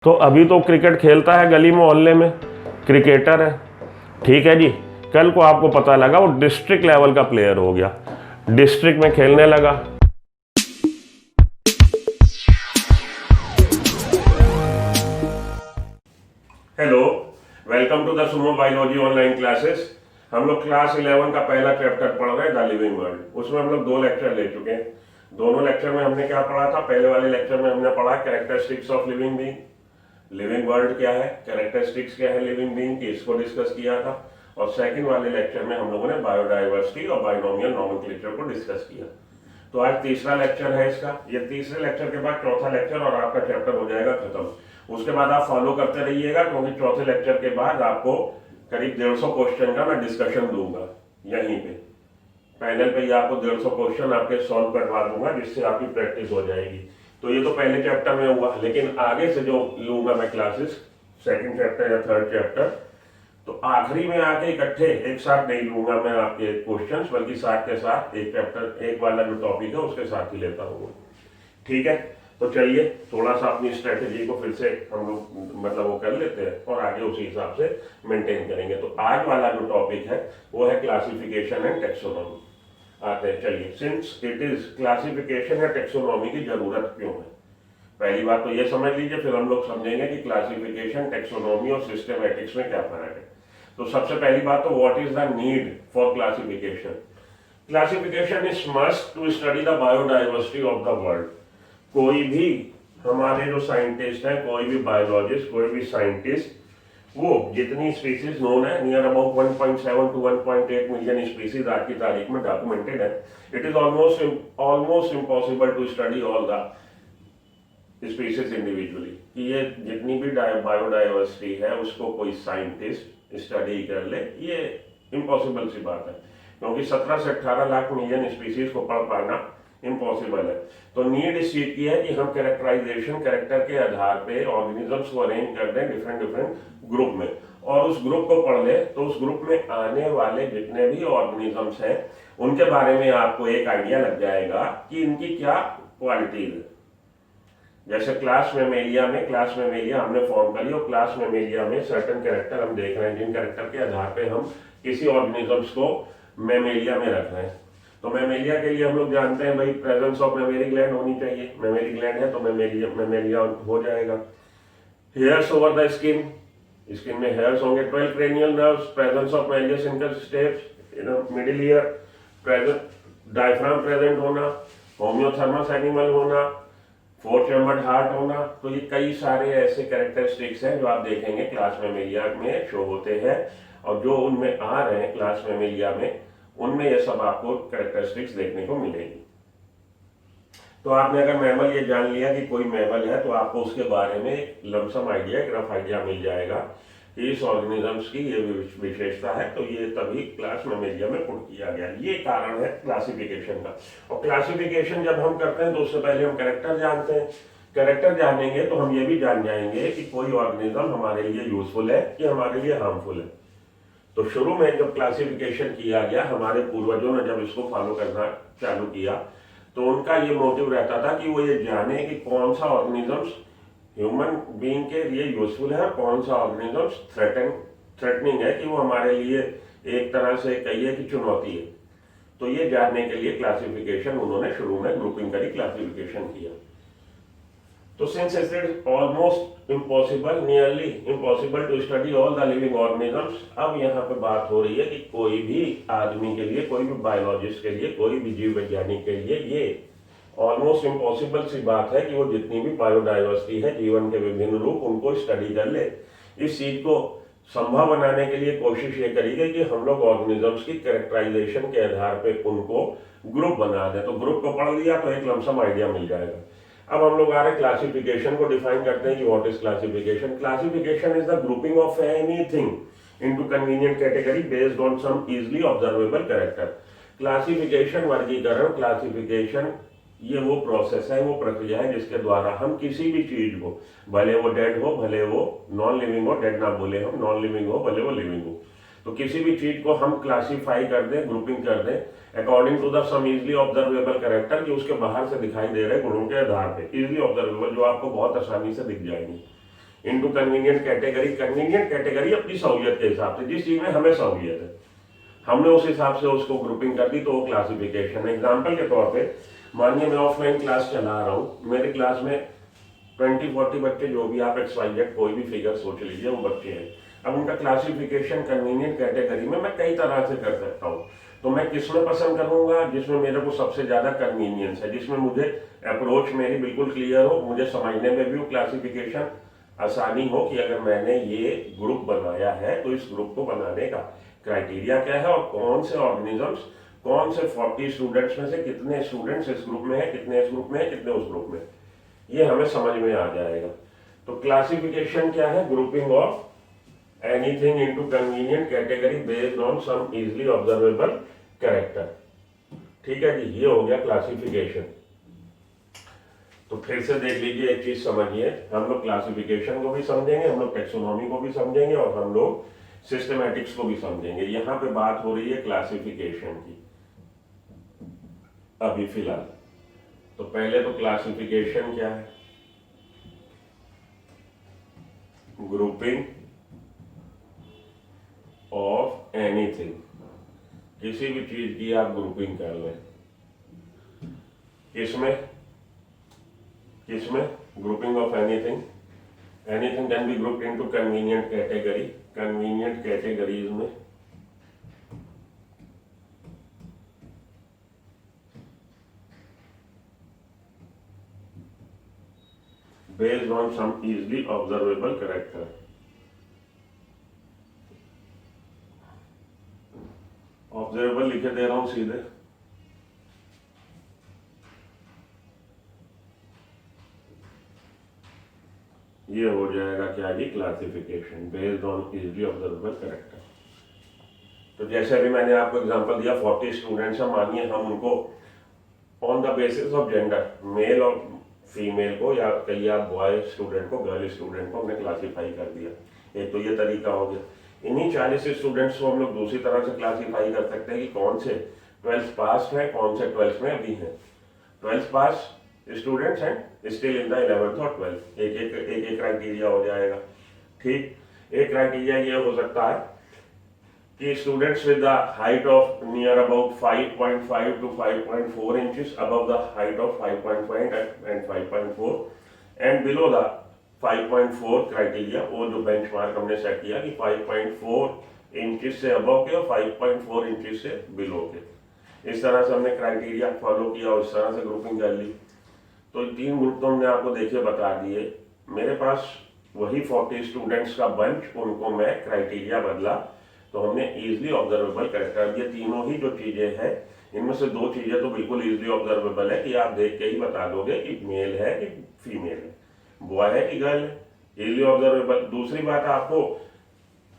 तो अभी तो क्रिकेट खेलता है गली मोहल्ले में, क्रिकेटर है, ठीक है जी। कल को आपको पता लगा वो डिस्ट्रिक्ट लेवल का प्लेयर हो गया, डिस्ट्रिक्ट में खेलने लगा। Hello, welcome to the Sumo biology online classes. हम लोग क्लास 11 का पहला चैप्टर पढ़ रहे हैं, द लिविंग वर्ल्ड। उसमें हम लोग 2 लेक्चर ले चुके हैं। दोनों लेक्चर में हमने क्या पढ़ा था? पहले वाले लेक्चर में हमने पढ़ा characteristics of living being, living world क्या है, कैरेक्टरिस्टिक्स क्या है लिविंग बीइंग की, इसको डिस्कस किया था। और सेकंड वाले लेक्चर में हम लोगों ने बायोडाइवर्सिटी और बाइनोमियल नोमेनक्लेचर को डिस्कस किया। तो आज तीसरा लेक्चर है इसका। ये तीसरे लेक्चर के बाद चौथा लेक्चर और आपका चैप्टर हो जाएगा खत्म। उसके बाद आप फॉलो करते रहिएगा, क्योंकि चौथे लेक्चर के बाद आपको करीब 150 क्वेश्चन का मैं डिस्कशन दूंगा यहीं पे पैनल पे ही। आपको 150 क्वेश्चन आपके सॉल्व करवा दूंगा, जिससे आपकी प्रैक्टिस हो जाएगी। तो ये तो पहले चैप्टर में हुआ, लेकिन आगे से जो लूंगा मैं क्लासेस, सेकंड चैप्टर या थर्ड चैप्टर, तो आखिरी में आके इकट्ठे एक साथ नहीं लूंगा मैं आपके क्वेश्चंस, बल्कि साथ के साथ एक चैप्टर, एक वाला जो टॉपिक है उसके साथ ही लेता हूँ। ठीक है, तो चलिए थोड़ा सा अपनी स्ट्रेटेजी को फिर से हम लोग मतलब वो कर लेते हैं और आगे उसी हिसाब से मेंटेन करेंगे। तो आज वाला जो टॉपिक है वो है क्लासिफिकेशन एंड टेक्सोनॉमी। आते हैं, चलिए। सिंस इट इज क्लासिफिकेशन या टेक्सोनॉमी की जरूरत क्यों है, पहली बात तो ये समझ लीजिए, फिर हम लोग समझेंगे कि क्लासिफिकेशन, टेक्सोनॉमी और सिस्टमैटिक्स में क्या फर्क है। तो सबसे पहली बात तो what is the need for classification. Classification is must to study the biodiversity of the world. कोई भी हमारे जो साइंटिस्ट हैं, कोई भी बायोलॉजिस्ट, कोई भी साइंटिस्ट, वो जितनी स्पीसीज नोन है, near about 1.7 to 1.8 million species आज की तारीख में डॉक्यूमेंटेड है। It is almost impossible to study all the species individually. कि ये जितनी भी बायोडाइवर्सिटी है उसको कोई साइंटिस्ट स्टडी कर ले, ये इम्पॉसिबल सी बात है, क्योंकि 17 से 18 लाख मिलियन स्पीसीज को पढ़ पाना इम्पॉसिबल है। तो नीड इस चीज की है कि हम कैरेक्टराइजेशन, कैरेक्टर के आधार पे ऑर्गेनिजम्स को अरेंज कर दें डिफरेंट डिफरेंट ग्रुप में, और उस ग्रुप को पढ़ ले तो उस ग्रुप में आने वाले जितने भी ऑर्गेनिजम्स हैं उनके बारे में आपको एक आइडिया लग जाएगा कि इनकी क्या क्वालिटीज है। जैसे क्लास मेमेलिया हमने फॉर्म करी, और क्लास मेमेलिया में सर्टेन कैरेक्टर हम देख रहे हैं, जिन कैरेक्टर के आधार पे हम किसी ऑर्गेनिजम्स को मेमेलिया में रख रहे हैं। तो मेमेलिया के लिए हम लोग जानते हैं भाई, प्रेजेंस ऑफ मेमेरी ग्लैंड होनी चाहिए। मेमेरी ग्लैंड है तो मेमेलिया हो जाएगा। Hairs over the skin, skin में हेयर्स होंगे। 12 cranial nerves, presence of malleus interstates, middle ear, present diaphragm present होना, होम्योथर्मस एनिमल होना, 4 चैम्बर्ड हार्ट होना। तो ये कई सारे ऐसे कैरेक्टरिस्टिक्स हैं जो आप देखेंगे क्लास मेमेलिया में शो होते हैं, और जो उनमें आ रहे हैं क्लास मेमेलिया में, उनमें ये सब आपको कैरेक्टरिस्टिक्स देखने को मिलेगी। तो आपने अगर मैमल ये जान लिया कि कोई मैमल है, तो आपको उसके बारे में एक लमसम आइडिया, एक रफ आइडिया मिल जाएगा कि इस ऑर्गेनिजम्स की ये विशेषता है, तो ये तभी क्लास मेमेलिया में पुट किया गया। ये कारण है क्लासिफिकेशन का। और क्लासिफिकेशन जब हम करते हैं तो उससे पहले हम कैरेक्टर जानते हैं। कैरेक्टर जानेंगे तो हम ये भी जान जाएंगे कि कोई ऑर्गेनिज्म हमारे लिए यूजफुल है कि हमारे लिए हार्मफुल है। तो शुरू में जब क्लासिफिकेशन किया गया, हमारे पूर्वजों ने जब इसको फॉलो करना चालू किया, तो उनका ये मोटिव रहता था कि वो ये जाने कि कौन सा ऑर्गेनिजम्स ह्यूमन बीइंग के लिए यूजफुल है और कौन सा ऑर्गेनिजम्स थ्रेटनिंग है, कि वो हमारे लिए एक तरह से कहिए कि चुनौती है। तो ये जानने के लिए क्लासिफिकेशन उन्होंने शुरू में ग्रुपिंग करी, क्लासिफिकेशन किया। तो since it is almost impossible, nearly impossible to study all the living organisms, अब यहाँ पे बात हो रही है कि कोई भी आदमी के लिए, कोई भी बायोलॉजिस्ट के लिए, कोई भी जीव वैज्ञानिक के लिए ये ऑलमोस्ट इम्पॉसिबल सी बात है कि वो जितनी भी बायोडाइवर्सिटी है, जीवन के विभिन्न रूप, उनको स्टडी कर ले। इस चीज को संभव बनाने के लिए कोशिश ये करी गई कि हम लोग ऑर्गेनिजम्स की कैरेक्टराइजेशन के आधार पे उनको ग्रुप बना दें। तो ग्रुप को पढ़ लिया तो एक लमसम आइडिया मिल जाएगा। अब हम लोग आ रहे क्लासिफिकेशन को डिफाइन करते हैं कि what is classification. Classification is the grouping of anything into convenient category based on some easily observable character. Classification, वर्गीकरण, क्लासिफिकेशन ये वो प्रोसेस है, वो प्रक्रिया है जिसके द्वारा हम किसी भी चीज को, भले वो डेड हो, भले वो नॉन लिविंग हो, डेड ना बोले हम, नॉन लिविंग हो, भले वो लिविंग हो, तो किसी भी चीज को हम क्लासीफाई कर दें, ग्रुपिंग कर दें according to the some easily observable character, कि उसके बाहर से दिखाई दे रहे गुणों के आधार पे, इजली ऑब्जर्वेबल, जो आपको बहुत आसानी से दिख जाएंगे। Into convenient category. Convenient category अपनी सहूलियत के हिसाब से, जिस चीज में हमें सहूलियत है हमने उस हिसाब से उसको ग्रुपिंग कर दी, तो वो क्लासिफिकेशन है। एग्जाम्पल के तौर पे मानिए मैं ऑफलाइन क्लास चला रहा हूँ, मेरी क्लास में 20-40 बच्चे, जो भी आप XYZ कोई भी फिगर सोच लीजिए, वो बच्चे हैं। अब उनका क्लासिफिकेशन कन्वीनियंट कैटेगरी में मैं कई तरह से कर सकता हूँ। तो मैं किसमें पसंद करूंगा, जिसमें मेरे को सबसे ज्यादा कन्वीनियंस है, जिसमें मुझे अप्रोच मेरी बिल्कुल क्लियर हो, मुझे समझने में भी वो क्लासिफिकेशन आसानी हो कि अगर मैंने ये ग्रुप बनाया है तो इस ग्रुप को बनाने का क्राइटेरिया क्या है और कौन से ऑर्गेनिजम्स, कौन से 40 स्टूडेंट्स में से कितने स्टूडेंट्स इस ग्रुप में है, कितने इस ग्रुप में है, कितने उस ग्रुप में, ये हमें समझ में आ जाएगा। तो क्लासिफिकेशन क्या है, grouping of anything into convenient category based on some easily observable character. ठीक है जी, ये हो गया क्लासिफिकेशन। तो फिर से देख लीजिए, एक चीज समझिए, हम लोग क्लासिफिकेशन को भी समझेंगे, हम लोग टेक्सोनॉमी को भी समझेंगे और हम लोग सिस्टमैटिक्स को भी समझेंगे। यहां पे बात हो रही है क्लासिफिकेशन की अभी फिलहाल। तो पहले तो क्लासिफिकेशन क्या है, ग्रुपिंग ऑफ एनीथिंग, किसी भी चीज की आप ग्रुपिंग कर लें। किसमें grouping of anything, anything can be grouped into convenient category, convenient categories में based on some easily observable character। Observable लिखे दे रहा हूं सीधे, ये हो जाएगा क्या जी, classification based on easily observable character. तो जैसे अभी मैंने आपको एग्जांपल दिया, 40 स्टूडेंट्स हैं, मानिए हम उनको on the basis of gender, male और फीमेल को, या कहीं आप बॉय स्टूडेंट को, गर्ल स्टूडेंट को हमने क्लासीफाई कर दिया। एक तो ये तरीका हो गया। इन्हीं 40 स्टूडेंट्स को हम लोग दूसरी तरह से क्लासीफाई कर सकते हैं कि कौन से 12th पास है, कौन से 12th में अभी हैं। 12th पास स्टूडेंट्स हैं स्टिल इन द 11th और 12th, एक क्राइटेरिया हो जाएगा। ठीक, एक क्राइटेरिया ये हो सकता है कि students with the height of near about 5.5 to 5.4 inches above the height of 5.5 and 5.4 and below the 5.4 criteria, वो जो बेंचमार्क हमने सेट किया कि 5.4 इंचेस से अबव के और 5.4 इंचेस से बिलो के, इस तरह से हमने क्राइटेरिया फॉलो किया और इस तरह से ग्रुपिंग कर ली। तो 3 ग्रुप तो हमने आपको देखिए बता दिए। मेरे पास वही 40 स्टूडेंट्स का बंच, उनको मैं क्राइटेरिया बदला, तो हमने इजीली ऑब्जर्वेबल कैरेक्टर, ये तीनों ही जो चीजें हैं, इनमें से 2 चीजें तो बिल्कुल इजीली ऑब्जर्वेबल है कि आप देख के ही बता दोगे कि मेल है कि फीमेल है, बॉय है कि गर्ल है, इजीली ऑब्जर्वेबल। दूसरी बात, आपको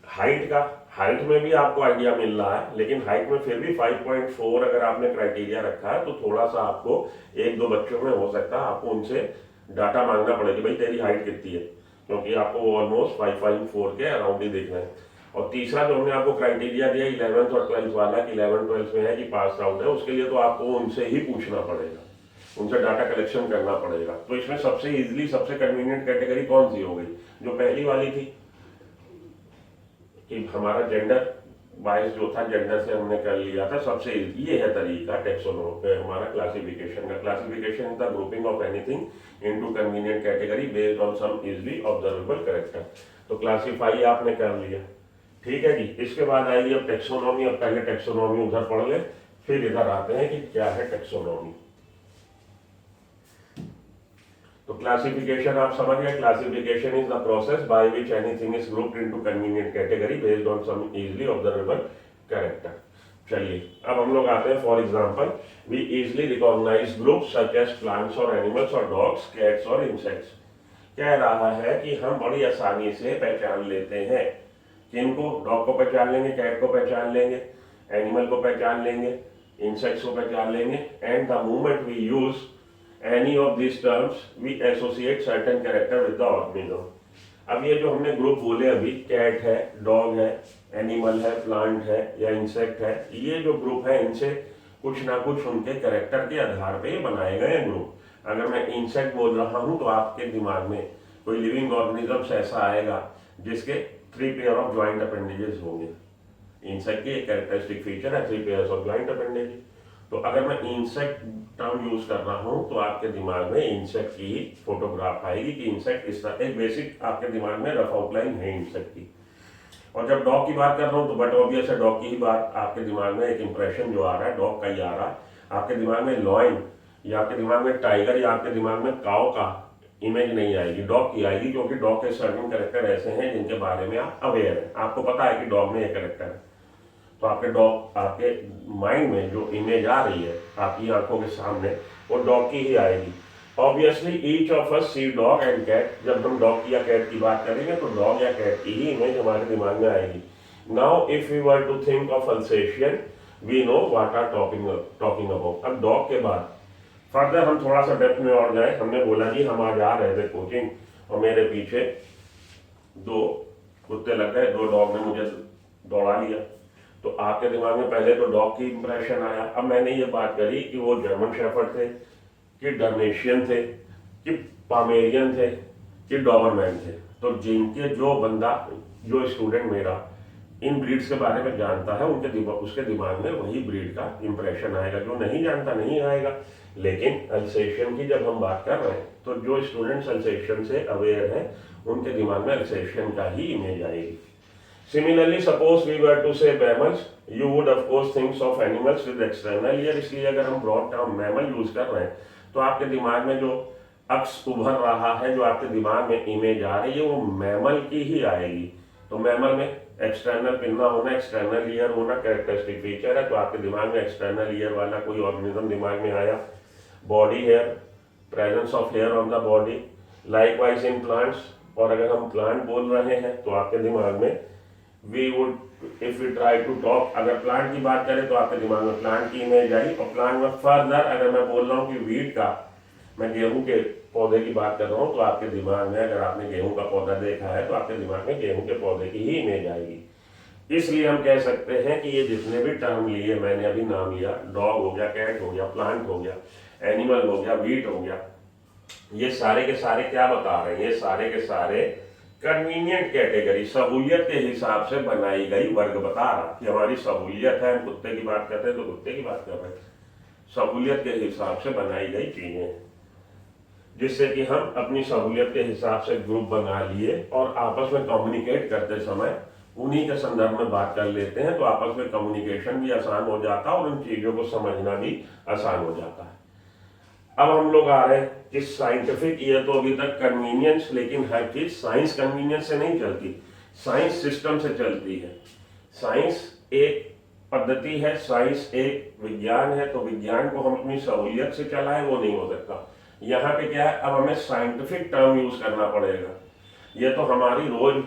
हाइट का, हाइट में भी आपको आइडिया मिल रहा है, लेकिन हाइट में फिर भी 5.4 अगर आपने क्राइटेरिया रखा है तो थोड़ा सा आपको 1-2 बच्चों में हो सकता है आपको उनसे डाटा मांगना पड़ेगा, भाई तेरी हाइट कितनी है, क्योंकि आपको ऑलमोस्ट 5.4 के अराउंड ही देखना है। और तीसरा जो हमने आपको क्राइटेरिया दिया 11th और 12th वाला कि 11th-12th में है कि पास आउट है, उसके लिए तो आपको उनसे ही पूछना पड़ेगा, उनसे डाटा कलेक्शन करना पड़ेगा। तो इसमें सबसे इजीली, सबसे कन्वीनियंट कैटेगरी कौन सी हो गई, जो पहली वाली थी कि हमारा जेंडर वाइज जो था, जेंडर से हमने कर लिया था, सबसे ये है तरीका टेक्सोनॉमी हमारा क्लासिफिकेशन का। Classification is the grouping of anything into convenient category based on some easily observable character. तो क्लासिफाई आपने कर लिया, ठीक है जी। इसके बाद आएगी अब टेक्सोनॉमी। अब पहले टेक्सोनॉमी उधर पढ़ ले, फिर इधर आते हैं कि क्या है टेक्सोनॉमी। तो क्लासिफिकेशन आप समझ गए, classification is the process by which anything is grouped into convenient category based on some easily observable character. चलिए अब हम लोग आते हैं, for example we easily recognize groups such as plants और एनिमल्स और डॉग्स, कैट्स और इंसेक्ट्स। कह रहा है कि हम बड़ी आसानी से पहचान लेते हैं, किनको, डॉग को पहचान लेंगे, कैट को पहचान लेंगे, एनिमल को पहचान लेंगे, इंसेक्ट्स को पहचान लेंगे, and the moment we use any of these terms we associate certain character with the organism। अब ये जो हमने ग्रुप बोले अभी, कैट है, डॉग है, एनिमल है, प्लांट है या इंसेक्ट है, ये जो ग्रुप है इनसे कुछ ना कुछ उनके कैरेक्टर के आधार पे बनाए गए ग्रुप। अगर मैं इंसेक्ट बोल रहा हूँ तो आपके दिमाग में कोई लिविंग ऑर्गेनिजम्स ऐसा आएगा जिसके 3 पेयर ऑफ ज्वाइंट अपेंडेजेस होंगे। इंसेक्ट की एक कैरेक्टरिस्टिक फीचर है 3 पेयर्स ऑफ ज्वाइंट अपेंडेजेस। तो अगर मैं इंसेक्ट टर्म यूज कर रहा हूं तो आपके दिमाग में इंसेक्ट की फोटोग्राफ आएगी कि इंसेक्ट इस तरह, एक बेसिक आपके दिमाग में रफ आउटलाइन है इंसेक्ट की। और जब डॉग की बात कर रहा हूँ तो बट ऑब्वियस है डॉग की ही बात आपके दिमाग में एक इंप्रेशन जो आ रहा है डॉग का ही आ रहा है। आपके दिमाग में लॉयन या आपके दिमाग में टाइगर या आपके दिमाग में काऊ का इमेज नहीं आएगी, डॉग की आएगी, क्योंकि डॉग के सर्टेन कैरेक्टर ऐसे हैं जिनके बारे में आप अवेयर हैं, आपको पता है कि डॉग में ये कैरेक्टर है। तो आपके डॉग, आपके माइंड में जो इमेज आ रही है आपकी आंखों के सामने, वो डॉग की ही आएगी। Obviously each of us see dog and cat. जब हम डॉग की या कैट की बात करेंगे तो डॉग या कैट की ही इमेज हमारे दिमाग में आएगी। Now if we were to think of Alsatian we know what are talking about. अब डॉग के बाद फर्दर हम थोड़ा सा डेप्थ में और जाए। हमने बोला जी हम आज आ रहे थे कोचिंग और मेरे पीछे 2 कुत्ते लग गए, 2 डॉग ने मुझे दौड़ा लिया। तो आपके दिमाग में पहले तो डॉग की इंप्रेशन आया। अब मैंने ये बात करी कि वो जर्मन शेफर्ड थे कि डर्नेशियन थे कि पामेरियन थे कि डॉबरमैन थे। तो जिनके जो स्टूडेंट मेरा इन ब्रीड्स के बारे में जानता है उसके दिमाग में वही ब्रीड का इंप्रेशन आएगा, जो नहीं जानता नहीं आएगा। लेकिन अल्सेशियन की जब हम बात कर रहे हैं तो जो स्टूडेंट्स अल्सेशियन से अवेयर हैं उनके दिमाग में अल्सेशियन का ही इमेज आएगी। Similarly, suppose we were to say mammals, you would of course think of animals with external ear। इसलिए अगर हम ब्रॉड टर्म मैमल यूज कर रहे हैं तो आपके दिमाग में जो अक्स उभर रहा है, जो आपके दिमाग में इमेज आ रही है, वो मैमल की ही आएगी। तो मैमल में एक्सटर्नल पिन्ना होना, एक्सटर्नल ईयर होना कैरेक्टरिस्टिक फीचर है। तो आपके दिमाग में एक्सटर्नल ईयर वाला कोई ऑर्गेनिज्म दिमाग में आया। Body hair, presence of hair on the body, likewise in plants. और अगर हम प्लांट बोल रहे हैं तो आपके दिमाग में we would if we try to talk, अगर प्लांट की बात करें तो आपके दिमाग में प्लांट की इमेज आई। और प्लांट में फर्दर अगर मैं बोल रहा हूँ कि वीट का, मैं गेहूं के पौधे की बात कर रहा हूँ, तो आपके दिमाग में अगर आपने गेहूं का पौधा देखा है तो आपके दिमाग में गेहूं के पौधे की ही इमेज आएगी। इसलिए हम कह सकते हैं कि ये जितने भी टर्म लिए मैंने अभी नाम लिया, डॉग हो गया, कैट हो गया, प्लांट हो गया, एनिमल हो गया, वीट हो गया, ये सारे के सारे क्या बता रहे हैं? ये सारे के सारे कन्वीनियंट कैटेगरी, सहूलियत के हिसाब से बनाई गई वर्ग बता रहा कि हमारी सहूलियत है। हम कुत्ते की बात करते हैं तो कुत्ते की बात कर रहे हैं, सहूलियत के हिसाब से बनाई गई चीजें, जिससे कि हम अपनी सहूलियत के हिसाब से ग्रुप बना लिए और आपस में कम्युनिकेट करते समय उन्हीं के संदर्भ में बात कर लेते हैं। तो आपस में कम्युनिकेशन भी आसान हो जाता है और उन चीजों को समझना भी आसान हो जाता है। अब हम लोग आ रहे हैं कि साइंटिफिक, ये तो अभी तक कन्वीनियंस, लेकिन हर चीज साइंस कन्वीनियंस से नहीं चलती, साइंस सिस्टम से चलती है। साइंस एक पद्धति है, साइंस एक विज्ञान है। तो विज्ञान को हम अपनी सहूलियत से चलाएं वो नहीं हो सकता। यहाँ पे क्या है, अब हमें साइंटिफिक टर्म यूज करना पड़ेगा। ये तो हमारी रोज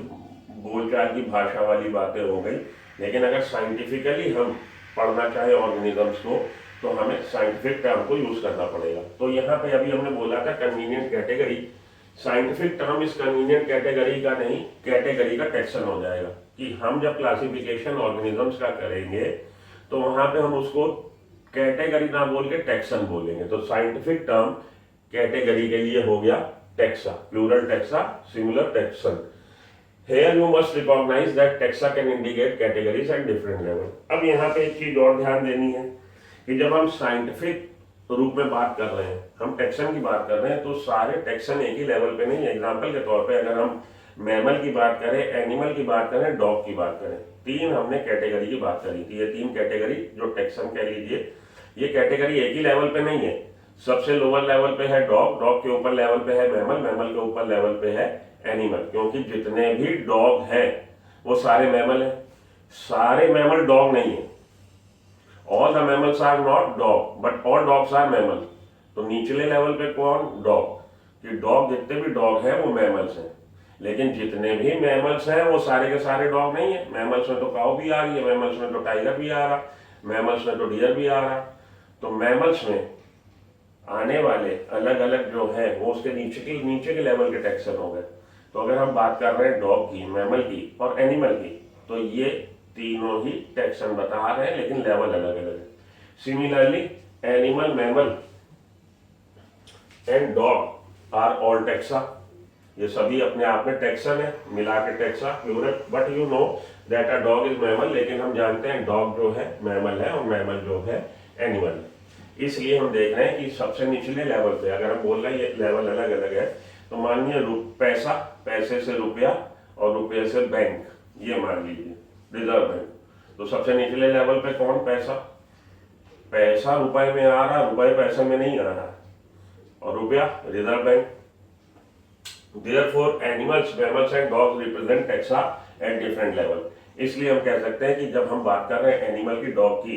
बोलचाल की भाषा वाली बातें हो गई, लेकिन अगर साइंटिफिकली हम पढ़ना चाहे ऑर्गेनिजम्स को तो हमें साइंटिफिक टर्म को यूज करना पड़ेगा। तो यहाँ पे अभी हमने बोला था कन्वीनियंट कैटेगरी, साइंटिफिक टर्म इस कन्वीनियंट कैटेगरी का नहीं, कैटेगरी का टेक्सन हो जाएगा। कि हम जब क्लासिफिकेशन ऑर्गेनिजम्स का करेंगे तो वहां पे हम उसको कैटेगरी ना बोल के टेक्सन बोलेंगे। तो साइंटिफिक टर्म कैटेगरी के लिए हो गया taxa, plural taxa, singular taxon. Here you must recognize that taxa can indicate categories at different level। अब यहाँ पे एक चीज और ध्यान देनी है कि जब हम साइंटिफिक रूप में बात कर रहे हैं, हम टेक्सन की बात कर रहे हैं, तो सारे टेक्सन एक ही लेवल पे नहीं है। एग्जाम्पल के तौर पे अगर हम मैमल की बात करें, एनिमल की बात करें, डॉग की बात करें, 3 हमने कैटेगरी की बात करी थी। ये 3 कैटेगरी जो टेक्सन कह लीजिए, ये कैटेगरी एक ही लेवल पे नहीं है। सबसे लोअर लेवल पे है डॉग, डॉग के ऊपर लेवल पे है मैमल, मैमल के ऊपर लेवल पे है एनिमल। क्योंकि जितने भी डॉग हैं वो सारे मैमल हैं, सारे मैमल डॉग नहीं है। All the mammals are not dog but all dogs are mammal. तो निचले लेवल पे कौन? डॉग। कि डॉग, जितने भी डॉग हैं वो मैमल्स हैं, लेकिन जितने भी मैमल्स हैं वो सारे के सारे डॉग नहीं है। मैमल्स में तो काऊ भी आ रही है, मैमल्स में तो टाइगर भी आ रहा, मैमल्स में तो डियर भी आ रहा। तो मैमल्स में आने वाले अलग अलग जो है वो उसके नीचे के लेवल के टेक्सन हो गए। तो अगर हम बात कर रहे हैं डॉग की, मैमल की और एनिमल की, तो ये तीनों ही टेक्सन बता रहे हैं, लेकिन लेवल अलग अलग है। Similarly animal, mammal and dog are all taxa. ये सभी अपने आप में टैक्सन है, मिला के taxa plural. But you know that a dog is mammal, लेकिन हम जानते हैं डॉग जो है मैमल है और मैमल जो है एनिमल है। इसलिए हम देख रहे हैं कि सबसे निचले लेवल पे अगर हम बोल रहे हैं ये लेवल अलग अलग है, तो मानिए पैसा, पैसे से रुपया और रुपये से बैंक, ये मान लीजिए रिजर्व बैंक। तो सबसे निचले लेवल पे कौन? पैसा। पैसा रुपए में आ रहा, रुपए पैसे में नहीं आ रहा, और रुपया reserve bank. Therefore, animals, mammals and dogs represent taxa at different level. इसलिए हम कह सकते हैं कि जब हम बात कर रहे हैं एनिमल की, डॉग की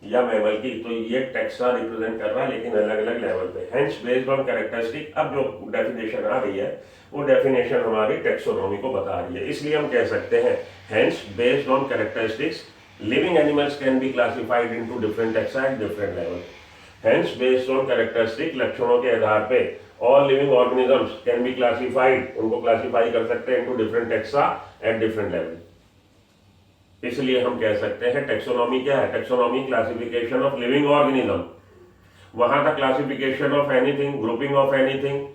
या मैमल की, तो ये टैक्सा रिप्रेजेंट कर रहा है, लेकिन अलग अलग लेवल पे। हेंस बेस्ड ऑन कैरेक्टरिस्टिक, अब जो डेफिनेशन आ रही है वो डेफिनेशन हमारी टेक्सोनॉमी को बता रही है। इसलिए हम कह सकते हैं hence based on characteristics living animals can be classified into different taxa eight different level. Hence based on characteristic, लक्षणों के आधार पे all living organisms can be classified, उनको क्लासिफाई कर सकते हैं into different taxa eight different level. इसलिए हम कह सकते हैं टेक्सोनॉमी क्या है? Taxonomy classification of living organism. वहां था classification of anything, grouping of anything.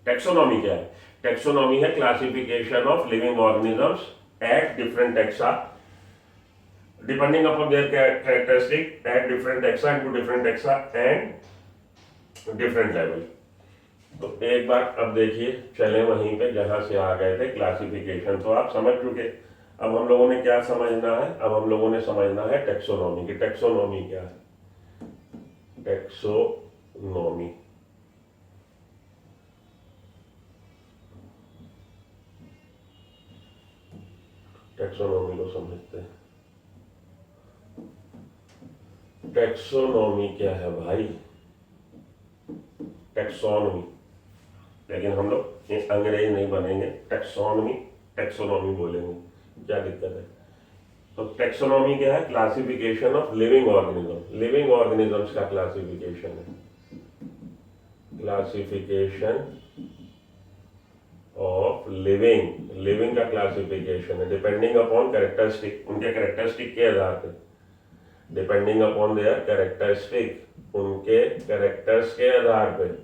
Taxonomy क्या है? टेक्सोनॉमी है classification of living organisms at different taxa depending upon their characteristic at different taxa into different taxa and different level. तो एक बार अब देखिए, चले वहीं पे जहां से आ गए थे क्लासिफिकेशन, तो आप समझ चुके। अब हम लोगों ने क्या समझना है? अब हम लोगों ने समझना है टेक्सोनॉमी की। टेक्सोनॉमी क्या है? टेक्सोनॉमी टेक्सोनॉमी को समझते हैं। टेक्सोनॉमी क्या है भाई? टेक्सोनॉमी, लेकिन हम लोग अंग्रेज नहीं बनेंगे, टेक्सोनॉमी टेक्सोनॉमी बोलेंगे, क्या दिक्कत है? तो टेक्सोनॉमी क्या है? Classification of living organism. Living organisms का क्लासिफिकेशन है, क्लासिफिकेशन ऑफ लिविंग, लिविंग का क्लासिफिकेशन है डिपेंडिंग अपॉन कैरेक्टरिस्टिक, उनके कैरेक्टरिस्टिक के आधार पर, डिपेंडिंग अपॉन देयर कैरेक्टरिस्टिक, उनके कैरेक्टर्स के आधार पर।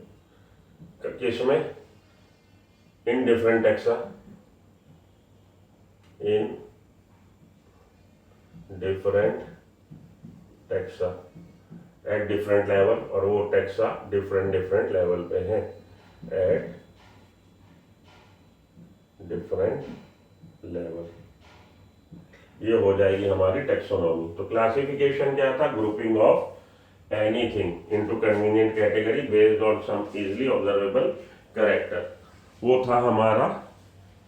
किसमें? In different taxa, in different taxa eight different level, और वो टैक्सा डिफरेंट डिफरेंट लेवल पे हैं एट डिफरेंट लेवल। ये हो जाएगी हमारी टेक्सोनॉमी। तो क्लासिफिकेशन क्या था? Grouping of anything into convenient category based on some easily observable character. वो था हमारा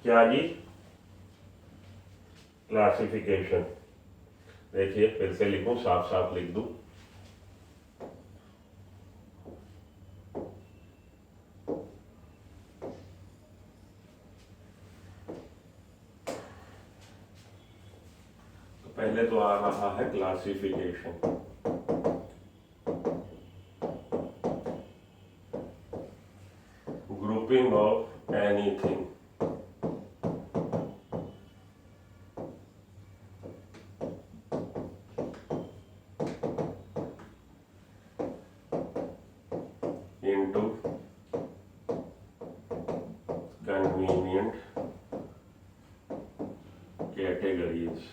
क्या जी? क्लासिफिकेशन। देखिए फिर से लिखूं, साफ साफ लिख दूं। तो पहले तो आ रहा है classification. Grouping of anything into convenient categories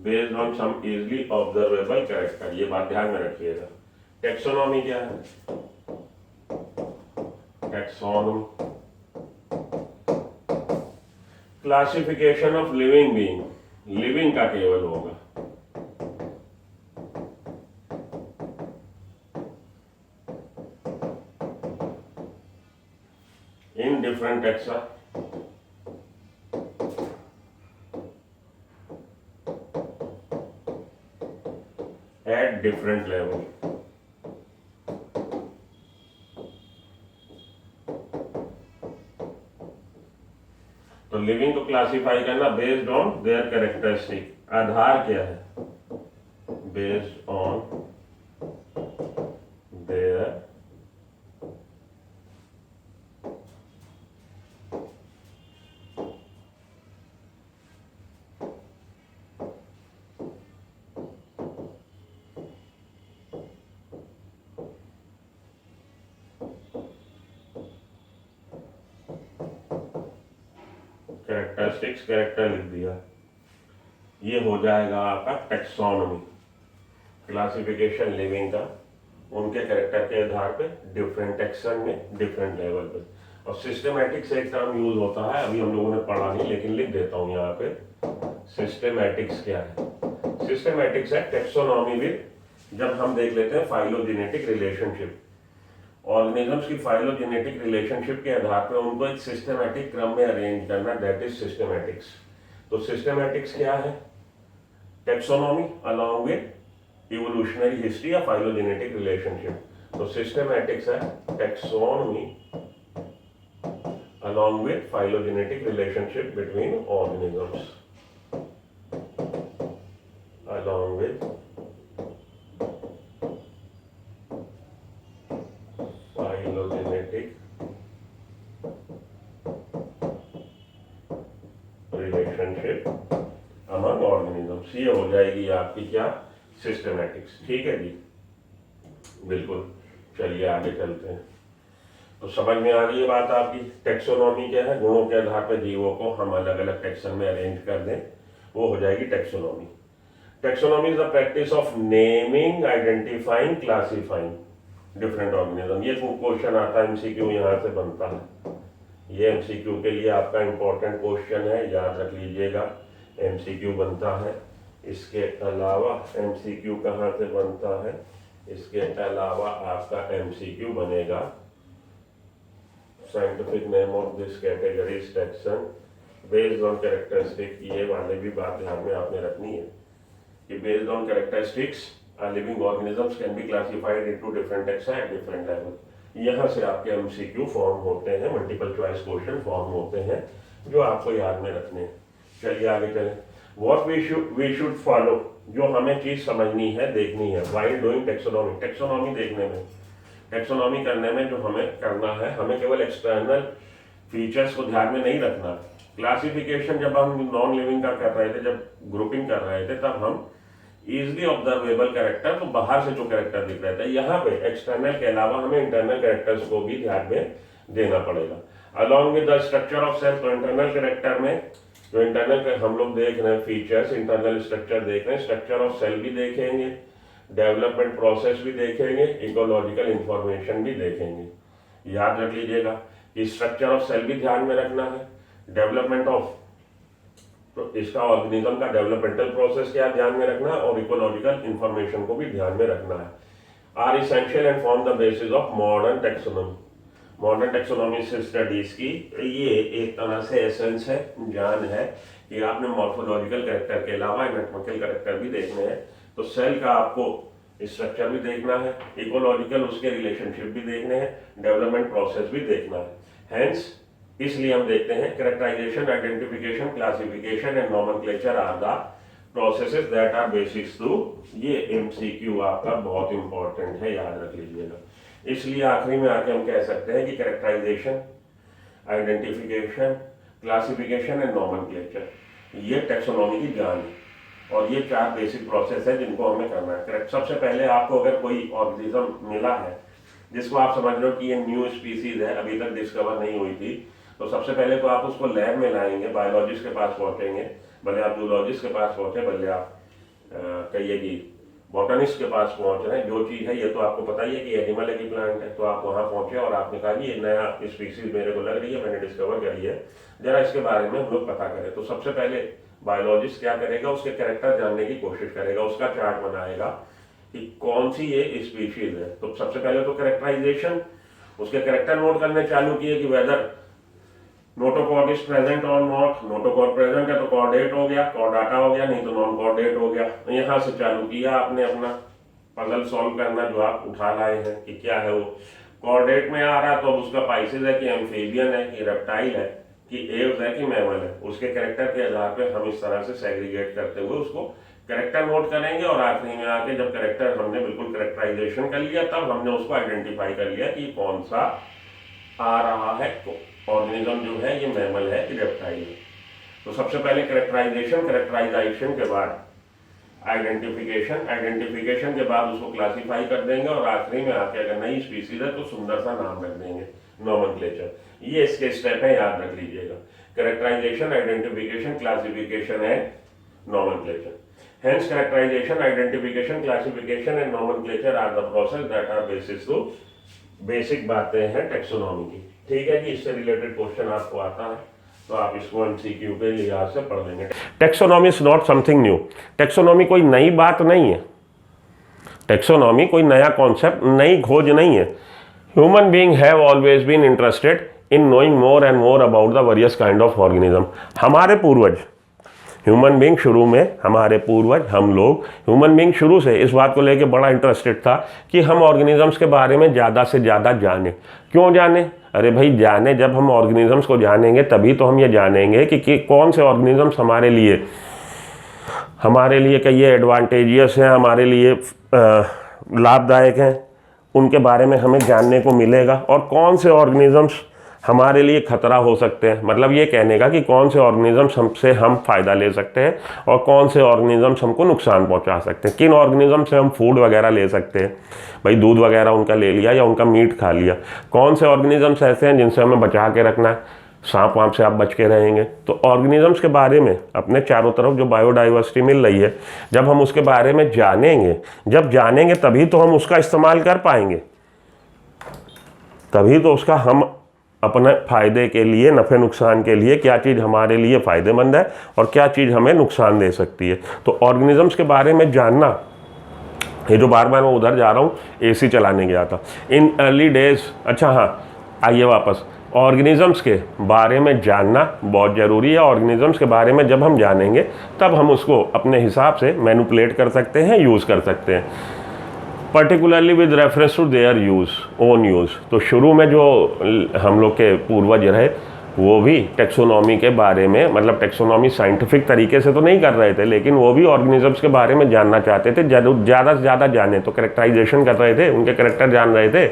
based on some easily observable character। ये बात ध्यान में रखिएगा। टेक्सोनॉमी क्या है? Taxonomy classification of living being, living का केवल होगा, in different taxa eight different level. तो लिविंग को क्लासिफाई करना बेस्ड ऑन देयर कैरेक्टरिस्टिक, आधार क्या है? Based on their characteristics character लिख दिया, ये हो जाएगा आपका टेक्सोनॉमी, क्लासिफिकेशन लिविंग का, उनके कैरेक्टर के आधार पे डिफरेंट टेक्सन में डिफरेंट लेवल पे। और सिस्टमैटिक से एक टर्म यूज होता है, अभी हम लोगों ने पढ़ा नहीं लेकिन लिख देता हूँ यहाँ पे। सिस्टमैटिक्स क्या है? सिस्टमैटिक्स है टेक्सोनॉमी विद, जब हम देख लेते हैं फाइलोजेनेटिक रिलेशनशिप, ऑर्गेनिजम्स की फाइलोजेनेटिक रिलेशनशिप के आधार पे उनको एक सिस्टमैटिक क्रम में अरेंज करना, दैट इज सिस्टमैटिक्स। तो सिस्टमैटिक्स क्या है? Taxonomy along with evolutionary history या फाइलोजेनेटिक रिलेशनशिप। तो सिस्टमैटिक्स है taxonomy along with phylogenetic relationship between organisms, along with phylogenetic relationship among organisms। ये हो जाएगी आपकी क्या? सिस्टमैटिक्स। ठीक है जी, बिल्कुल। चलिए आगे चलते हैं। तो समझ में आ रही है बात आपकी। टेक्सोनॉमी क्या है? गुणों के आधार पर जीवों को हम अलग अलग टेक्सन में अरेंज कर दें, वो हो जाएगी taxonomy. Taxonomy is the practice of naming, identifying, classifying different organism। ये क्वेश्चन आता है MCQ, यहाँ से बनता है। ये MCQ के लिए आपका इम्पोर्टेंट क्वेश्चन है, याद रख लीजिएगा। MCQ बनता है। इसके अलावा MCQ कहाँ से बनता है? इसके अलावा आपका MCQ बनेगा scientific name of this category section based on characteristic. ये वाले भी बात ध्यान में आपने रखनी है कि based on characteristics living organisms can be classified into different taxa at different level। यहाँ से आपके MCQ फॉर्म होते हैं, मल्टीपल चॉइस क्वेश्चन फॉर्म होते हैं, जो आपको याद में रखने हैं। चलिए आगे चलें। What we should follow, जो हमें चीज समझनी है, देखनी है while doing taxonomy। टेक्सोनॉमी देखने में, टेक्सोनॉमी करने में जो हमें करना है, हमें केवल एक्सटर्नल फीचर्स को ध्यान में नहीं रखना। क्लासिफिकेशन जब हम नॉन लिविंग का कर रहे थे, जब ग्रुपिंग कर रहे थे, तब हम इजली ऑब्जर्वेबल कैरेक्टर, तो बाहर से जो कैरेक्टर दिख रहे थे, यहाँ पे एक्सटर्नल के अलावा हमें इंटरनल कैरेक्टर्स को भी ध्यान में देना पड़ेगा। Along with the structure of cell, तो इंटरनल कैरेक्टर में जो इंटरनल हम लोग देख रहे हैं फीचर्स, इंटरनल स्ट्रक्चर देख रहे हैं, स्ट्रक्चर ऑफ सेल भी देखेंगे, डेवलपमेंट प्रोसेस भी देखेंगे, इकोलॉजिकल इंफॉर्मेशन भी देखेंगे। याद रख लीजिएगा कि स्ट्रक्चर ऑफ सेल भी ध्यान में रखना है, डेवलपमेंट ऑफ, तो इसका ऑर्गेनिज्म का डेवलपमेंटल प्रोसेस क्या ध्यान में रखना है, और इकोलॉजिकल इंफॉर्मेशन को भी ध्यान में रखना है। Are essential and form the basis of modern taxonomy. Modern taxonomy studies की ये एक तरह से एसेंस है, जान है कि आपने मॉर्फोलॉजिकल कैरेक्टर के अलावा एनाटॉमिकल कैरेक्टर भी देखने हैं। तो सेल का आपको स्ट्रक्चर भी देखना है, इकोलॉजिकल उसके रिलेशनशिप भी देखने हैं, डेवलपमेंट प्रोसेस भी देखना है। हेंस इसलिए हम देखते हैं characterization, identification, classification and nomenclature are the processes that are basics to. ये MCQ आपका बहुत इंपॉर्टेंट है, याद रख लीजिएगा। इसलिए आखिरी में आके हम कह सकते हैं कि characterization, identification, classification and nomenclature, ये टेक्सोनॉमी की जान है। और ये 4 बेसिक प्रोसेस है जिनको हमें करना है। सबसे पहले आपको अगर कोई ऑर्गेनिज्म मिला है जिसको आप समझ रहे हो कि ये न्यू स्पीसीज है, अभी तक डिस्कवर नहीं हुई थी, तो सबसे पहले तो आप उसको लैब में लाएंगे, बायोलॉजिस्ट के पास पहुंचेंगे, भले आप जूलॉजिस्ट के पास पहुंचे, भले आप कहिए कि बॉटनिस्ट के पास पहुंच रहे हैं, जो चीज़ है ये तो आपको पता ही है कि एनिमल है कि प्लांट है। तो आप वहाँ पहुंचे और आपने कहा कि ये नया स्पीसीज मेरे को लग रही है, मैंने डिस्कवर करी है, जरा इसके बारे में हम लोग पता करें। तो सबसे पहले बायोलॉजिस्ट क्या करेगा, उसके कैरेक्टर जानने की कोशिश करेगा, उसका चार्ट बनाएगा कि कौन सी ये स्पीशीज है। तो सबसे पहले तो कैरेक्टराइजेशन, उसके कैरेक्टर नोट करने चालू किए कि वेदर नोटोकॉर्ड इज प्रेजेंट और नॉट। नोटोकॉर्ड प्रेजेंट है तो कॉर्डेट हो गया, कॉर्डाटा हो गया, नहीं तो नॉन कॉर्डेट हो गया। यहाँ से चालू किया आपने अपना पजल सॉल्व करना जो आप उठा लाए हैं कि क्या है वो। कॉर्डेट में आ रहा तो अब उसका पाइसेस है कि एम्फीबियन है कि रेप्टाइल है कि एव्स है कि मैमल है। उसके कैरेक्टर के आधार पर हम इस तरह से सेग्रीगेट करते हुए उसको कैरेक्टर नोट करेंगे, और आखिरी में आके जब कैरेक्टर हमने बिल्कुल कैरेक्टराइजेशन कर लिया, तब हमने उसको आइडेंटिफाई कर लिया कि कौन सा आ रहा है, ऑर्गेनिज्म जो है ये मैमल है कि रेप्टाइल है। तो सबसे पहले कैरेक्टराइजेशन, कैरेक्टराइजेशन के बाद आइडेंटिफिकेशन, आइडेंटिफिकेशन के बाद उसको क्लासीफाई कर देंगे, और आखिरी में आके अगर नई स्पीसीज है तो सुंदर सा नाम रख देंगे, नॉमेनक्लेचर। ये इसके स्टेप है, याद रख लीजिएगा। Characterization, identification, classification and nomenclature. Hence characterization, identification, classification and nomenclature are the process that are basis to basic बातें हैं टेक्सोनॉमी की। ठीक है जी, इससे रिलेटेड क्वेश्चन आपको आता है तो आप इसको MCQ के लिहाज से पढ़ लेंगे। Taxonomy is not something new. Taxonomy कोई नई बात नहीं है। टेक्सोनॉमी कोई नया कॉन्सेप्ट, नई खोज नहीं है। Human being have always been interested in knowing more and more about the various kind of organism. हमारे पूर्वज ह्यूमन बीइंग शुरू में, हमारे पूर्वज, हम लोग ह्यूमन बीइंग शुरू से इस बात को लेके बड़ा इंटरेस्टेड था कि हम ऑर्गेनिजम्स के बारे में ज़्यादा से ज़्यादा जाने। क्यों जाने? अरे भाई जाने, जब हम ऑर्गेनिजम्स को जानेंगे तभी तो हम ये जानेंगे कि कौन से ऑर्गेनिजम्स हमारे लिए कई एडवांटेजियस हैं, हमारे लिए लाभदायक हैं, उनके बारे में हमें जानने को मिलेगा। और कौन से ऑर्गेनिजम्स हमारे लिए खतरा हो सकते हैं, मतलब ये कहने का कि कौन से ऑर्गेनिजम्स हमसे हम फ़ायदा ले सकते हैं और कौन से ऑर्गेनिजम्स हमको नुकसान पहुंचा सकते हैं। किन ऑर्गेनिजम से हम फूड वगैरह ले सकते हैं, भाई दूध वगैरह उनका ले लिया या उनका मीट खा लिया। कौन से ऑर्गेनिजम्स ऐसे हैं जिनसे हमें बचा के रखना है, सांप वाप से आप बच के रहेंगे। तो ऑर्गेनिजम्स के बारे में अपने चारों तरफ जो बायोडाइवर्सिटी मिल रही है, जब हम उसके बारे में जानेंगे, जब जानेंगे तभी तो हम उसका इस्तेमाल कर पाएंगे, तभी तो उसका हम अपने फ़ायदे के लिए, नफ़े नुकसान के लिए क्या चीज़ हमारे लिए फ़ायदेमंद है और क्या चीज़ हमें नुकसान दे सकती है। तो ऑर्गेनिजम्स के बारे में जानना, ये जो बार बार मैं उधर जा रहा हूँ, AC चलाने गया था इन अर्ली डेज। अच्छा हाँ, आइए वापस। ऑर्गेनिजम्स के बारे में जानना बहुत ज़रूरी है। ऑर्गेनिजम्स के बारे में जब हम जानेंगे तब हम उसको अपने हिसाब से मैनिपुलेट कर सकते हैं, यूज़ कर सकते हैं, particularly with reference to their use, own use. तो शुरू में जो हम लोग के पूर्वज रहे वो भी टेक्सोनॉमी के बारे में, मतलब टेक्सोनॉमी साइंटिफिक तरीके से तो नहीं कर रहे थे, लेकिन वो भी ऑर्गेनिजम्स के बारे में जानना चाहते थे, ज़्यादा से ज़्यादा जाने। तो कैरेक्टराइजेशन कर रहे थे, उनके कैरेक्टर जान रहे थे।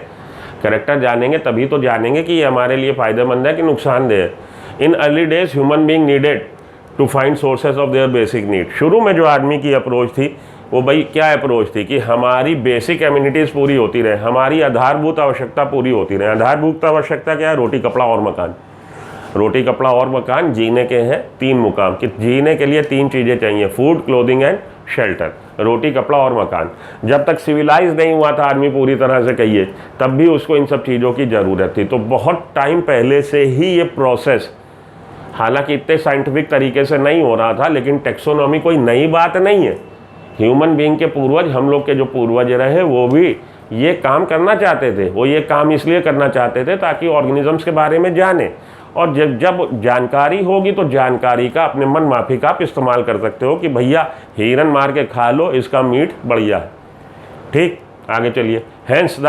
कैरेक्टर जानेंगे तभी तो जानेंगे कि ये हमारे लिए फ़ायदेमंद है कि नुकसानदेह है। In early days human being needed to find sources of their basic need. शुरू में जो आदमी की अप्रोच थी वो भाई क्या अप्रोच थी कि हमारी बेसिक एमिनिटीज़ पूरी होती रहे, हमारी आधारभूत आवश्यकता पूरी होती रहे। आधारभूत आवश्यकता क्या है? रोटी, कपड़ा और मकान। रोटी, कपड़ा और मकान जीने के हैं 3 मुकाम कि जीने के लिए 3 चीज़ें चाहिए, फूड, क्लोथिंग एंड शेल्टर। रोटी, कपड़ा और मकान। जब तक सिविलाइज नहीं हुआ था आदमी पूरी तरह से कहिए, तब भी उसको इन सब चीज़ों की ज़रूरत थी। तो बहुत टाइम पहले से ही ये प्रोसेस, हालांकि इतने साइंटिफिक तरीके से नहीं हो रहा था, लेकिन टेक्सोनॉमी कोई नई बात नहीं है। ह्यूमन बीइंग के पूर्वज, हम लोग के जो पूर्वज रहे, वो भी ये काम करना चाहते थे। वो ये काम इसलिए करना चाहते थे ताकि ऑर्गेनिजम्स के बारे में जाने, और जब जानकारी होगी तो जानकारी का अपने मन माफिक आप इस्तेमाल कर सकते हो कि भैया हिरन मार के खा लो, इसका मीट बढ़िया है। ठीक, आगे चलिए। Hence the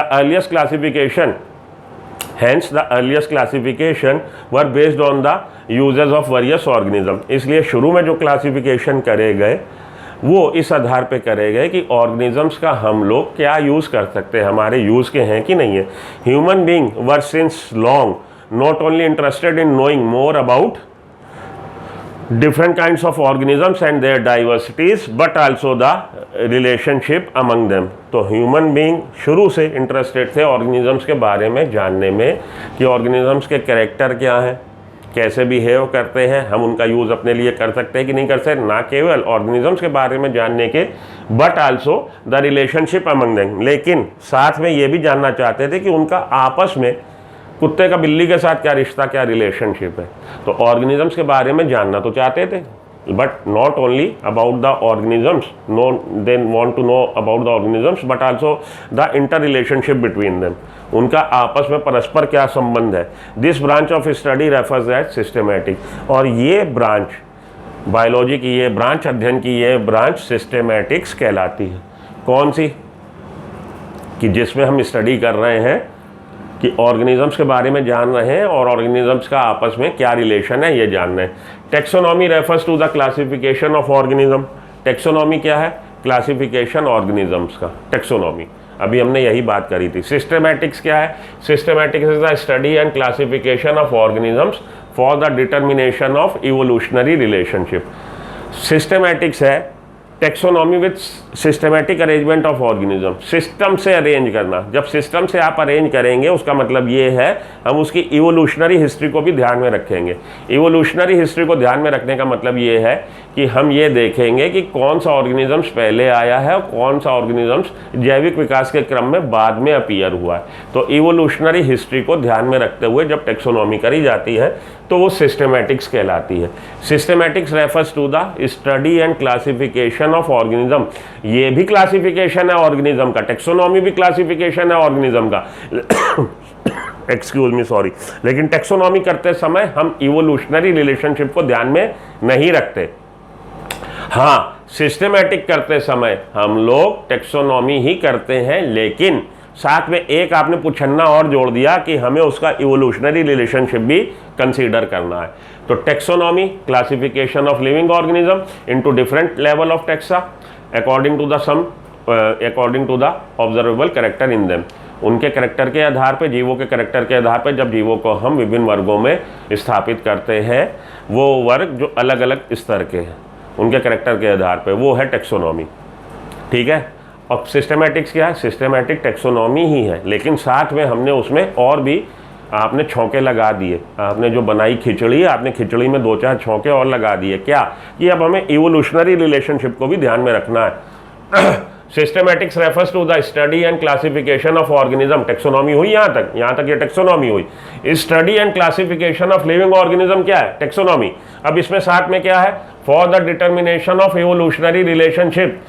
earliest classification were based on the uses of various organism. इसलिए शुरू में जो क्लासिफिकेशन करे गए वो इस आधार पे करे गए कि ऑर्गेनिजम्स का हम लोग क्या यूज़ कर सकते हैं, हमारे यूज़ के हैं कि नहीं है। Human being were since long not only interested in knowing more about different kinds of organisms and their diversities but also the relationship among them। तो ह्यूमन बीइंग शुरू से इंटरेस्टेड थे ऑर्गेनिजम्स के बारे में जानने में कि ऑर्गेनिजम्स के कैरेक्टर क्या हैं, कैसे बिहेव करते हैं, हम उनका यूज़ अपने लिए कर सकते हैं कि नहीं कर सकते। ना केवल ऑर्गेनिजम्स के बारे में जानने के but also the relationship among them, लेकिन साथ में ये भी जानना चाहते थे कि उनका आपस में कुत्ते का बिल्ली के साथ क्या रिश्ता, क्या रिलेशनशिप है। तो ऑर्गेनिजम्स के बारे में जानना तो चाहते थे, but not only about the organisms, no they want to know about the organisms but also the inter relationship between them, उनका आपस में परस्पर क्या संबंध है। This branch of study refers at systematic, और ये ब्रांच बायोलॉजी की, ये ब्रांच अध्ययन की, ये ब्रांच सिस्टमेटिक्स कहलाती है। कौन सी? कि जिसमें हम स्टडी कर रहे हैं कि ऑर्गेनिजम्स के बारे में जान रहे हैं और ऑर्गेनिजम्स का आपस में क्या रिलेशन है, ये जान रहे हैं। Taxonomy refers to the classification of organism. Taxonomy क्या है? क्लासिफिकेशन ऑर्गेनिजम्स का, टेक्सोनॉमी। अभी हमने यही बात करी थी। सिस्टमैटिक्स क्या है? Systematics is the study and classification of organisms for the determination of evolutionary relationship. Systematics है taxonomy with systematic arrangement of organism, system से अरेंज करना। जब सिस्टम से आप अरेंज करेंगे उसका मतलब ये है हम उसकी इवोल्यूशनरी हिस्ट्री को भी ध्यान में रखेंगे। इवोल्यूशनरी हिस्ट्री को ध्यान में रखने का मतलब ये है कि हम ये देखेंगे कि कौन सा ऑर्गेनिजम्स पहले आया है और कौन सा ऑर्गेनिजम्स जैविक विकास के क्रम में बाद में अपीयर हुआ है। तो इवोल्यूशनरी हिस्ट्री को ध्यान में रखते हुए जब टेक्सोनॉमी करी जाती है तो वो सिस्टमैटिक्स कहलाती है। Systematics refers to the study and classification of organism. ये भी क्लासिफिकेशन है ऑर्गेनिज्म का, टेक्सोनॉमी भी क्लासिफिकेशन है ऑर्गेनिज्म का एक्सक्यूज मी सॉरी, लेकिन टेक्सोनॉमी करते समय हम इवोल्यूशनरी रिलेशनशिप को ध्यान में नहीं रखते। हाँ, सिस्टमैटिक करते समय हम लोग टेक्सोनॉमी ही करते हैं, लेकिन साथ में एक आपने पुछन्ना और जोड़ दिया कि हमें उसका इवोल्यूशनरी रिलेशनशिप भी कंसीडर करना है। तो taxonomy classification of living organism into different level of taxa according to the observable character in them. उनके कैरेक्टर के आधार पे, जीवों के कैरेक्टर के आधार पे जब जीवों को हम विभिन्न वर्गों में स्थापित करते हैं, वो वर्ग जो अलग अलग स्तर के हैं उनके कैरेक्टर के आधार पे, वो है टेक्सोनॉमी। ठीक है। अब सिस्टमैटिक्स क्या है? सिस्टमैटिक टेक्सोनॉमी ही है, लेकिन साथ में हमने उसमें और भी आपने छौंके लगा दिए। आपने जो बनाई खिचड़ी, आपने खिचड़ी में 2-4 छौंके और लगा दिए। क्या कि अब हमें इवोल्यूशनरी रिलेशनशिप को भी ध्यान में रखना है। Systematics refers to the study and classification of organism. Taxonomy हुई यहाँ तक ये टेक्सोनॉमी हुई। Study and classification of living organism क्या है? टेक्सोनॉमी। अब इसमें साथ में क्या है? For the determination of evolutionary relationship.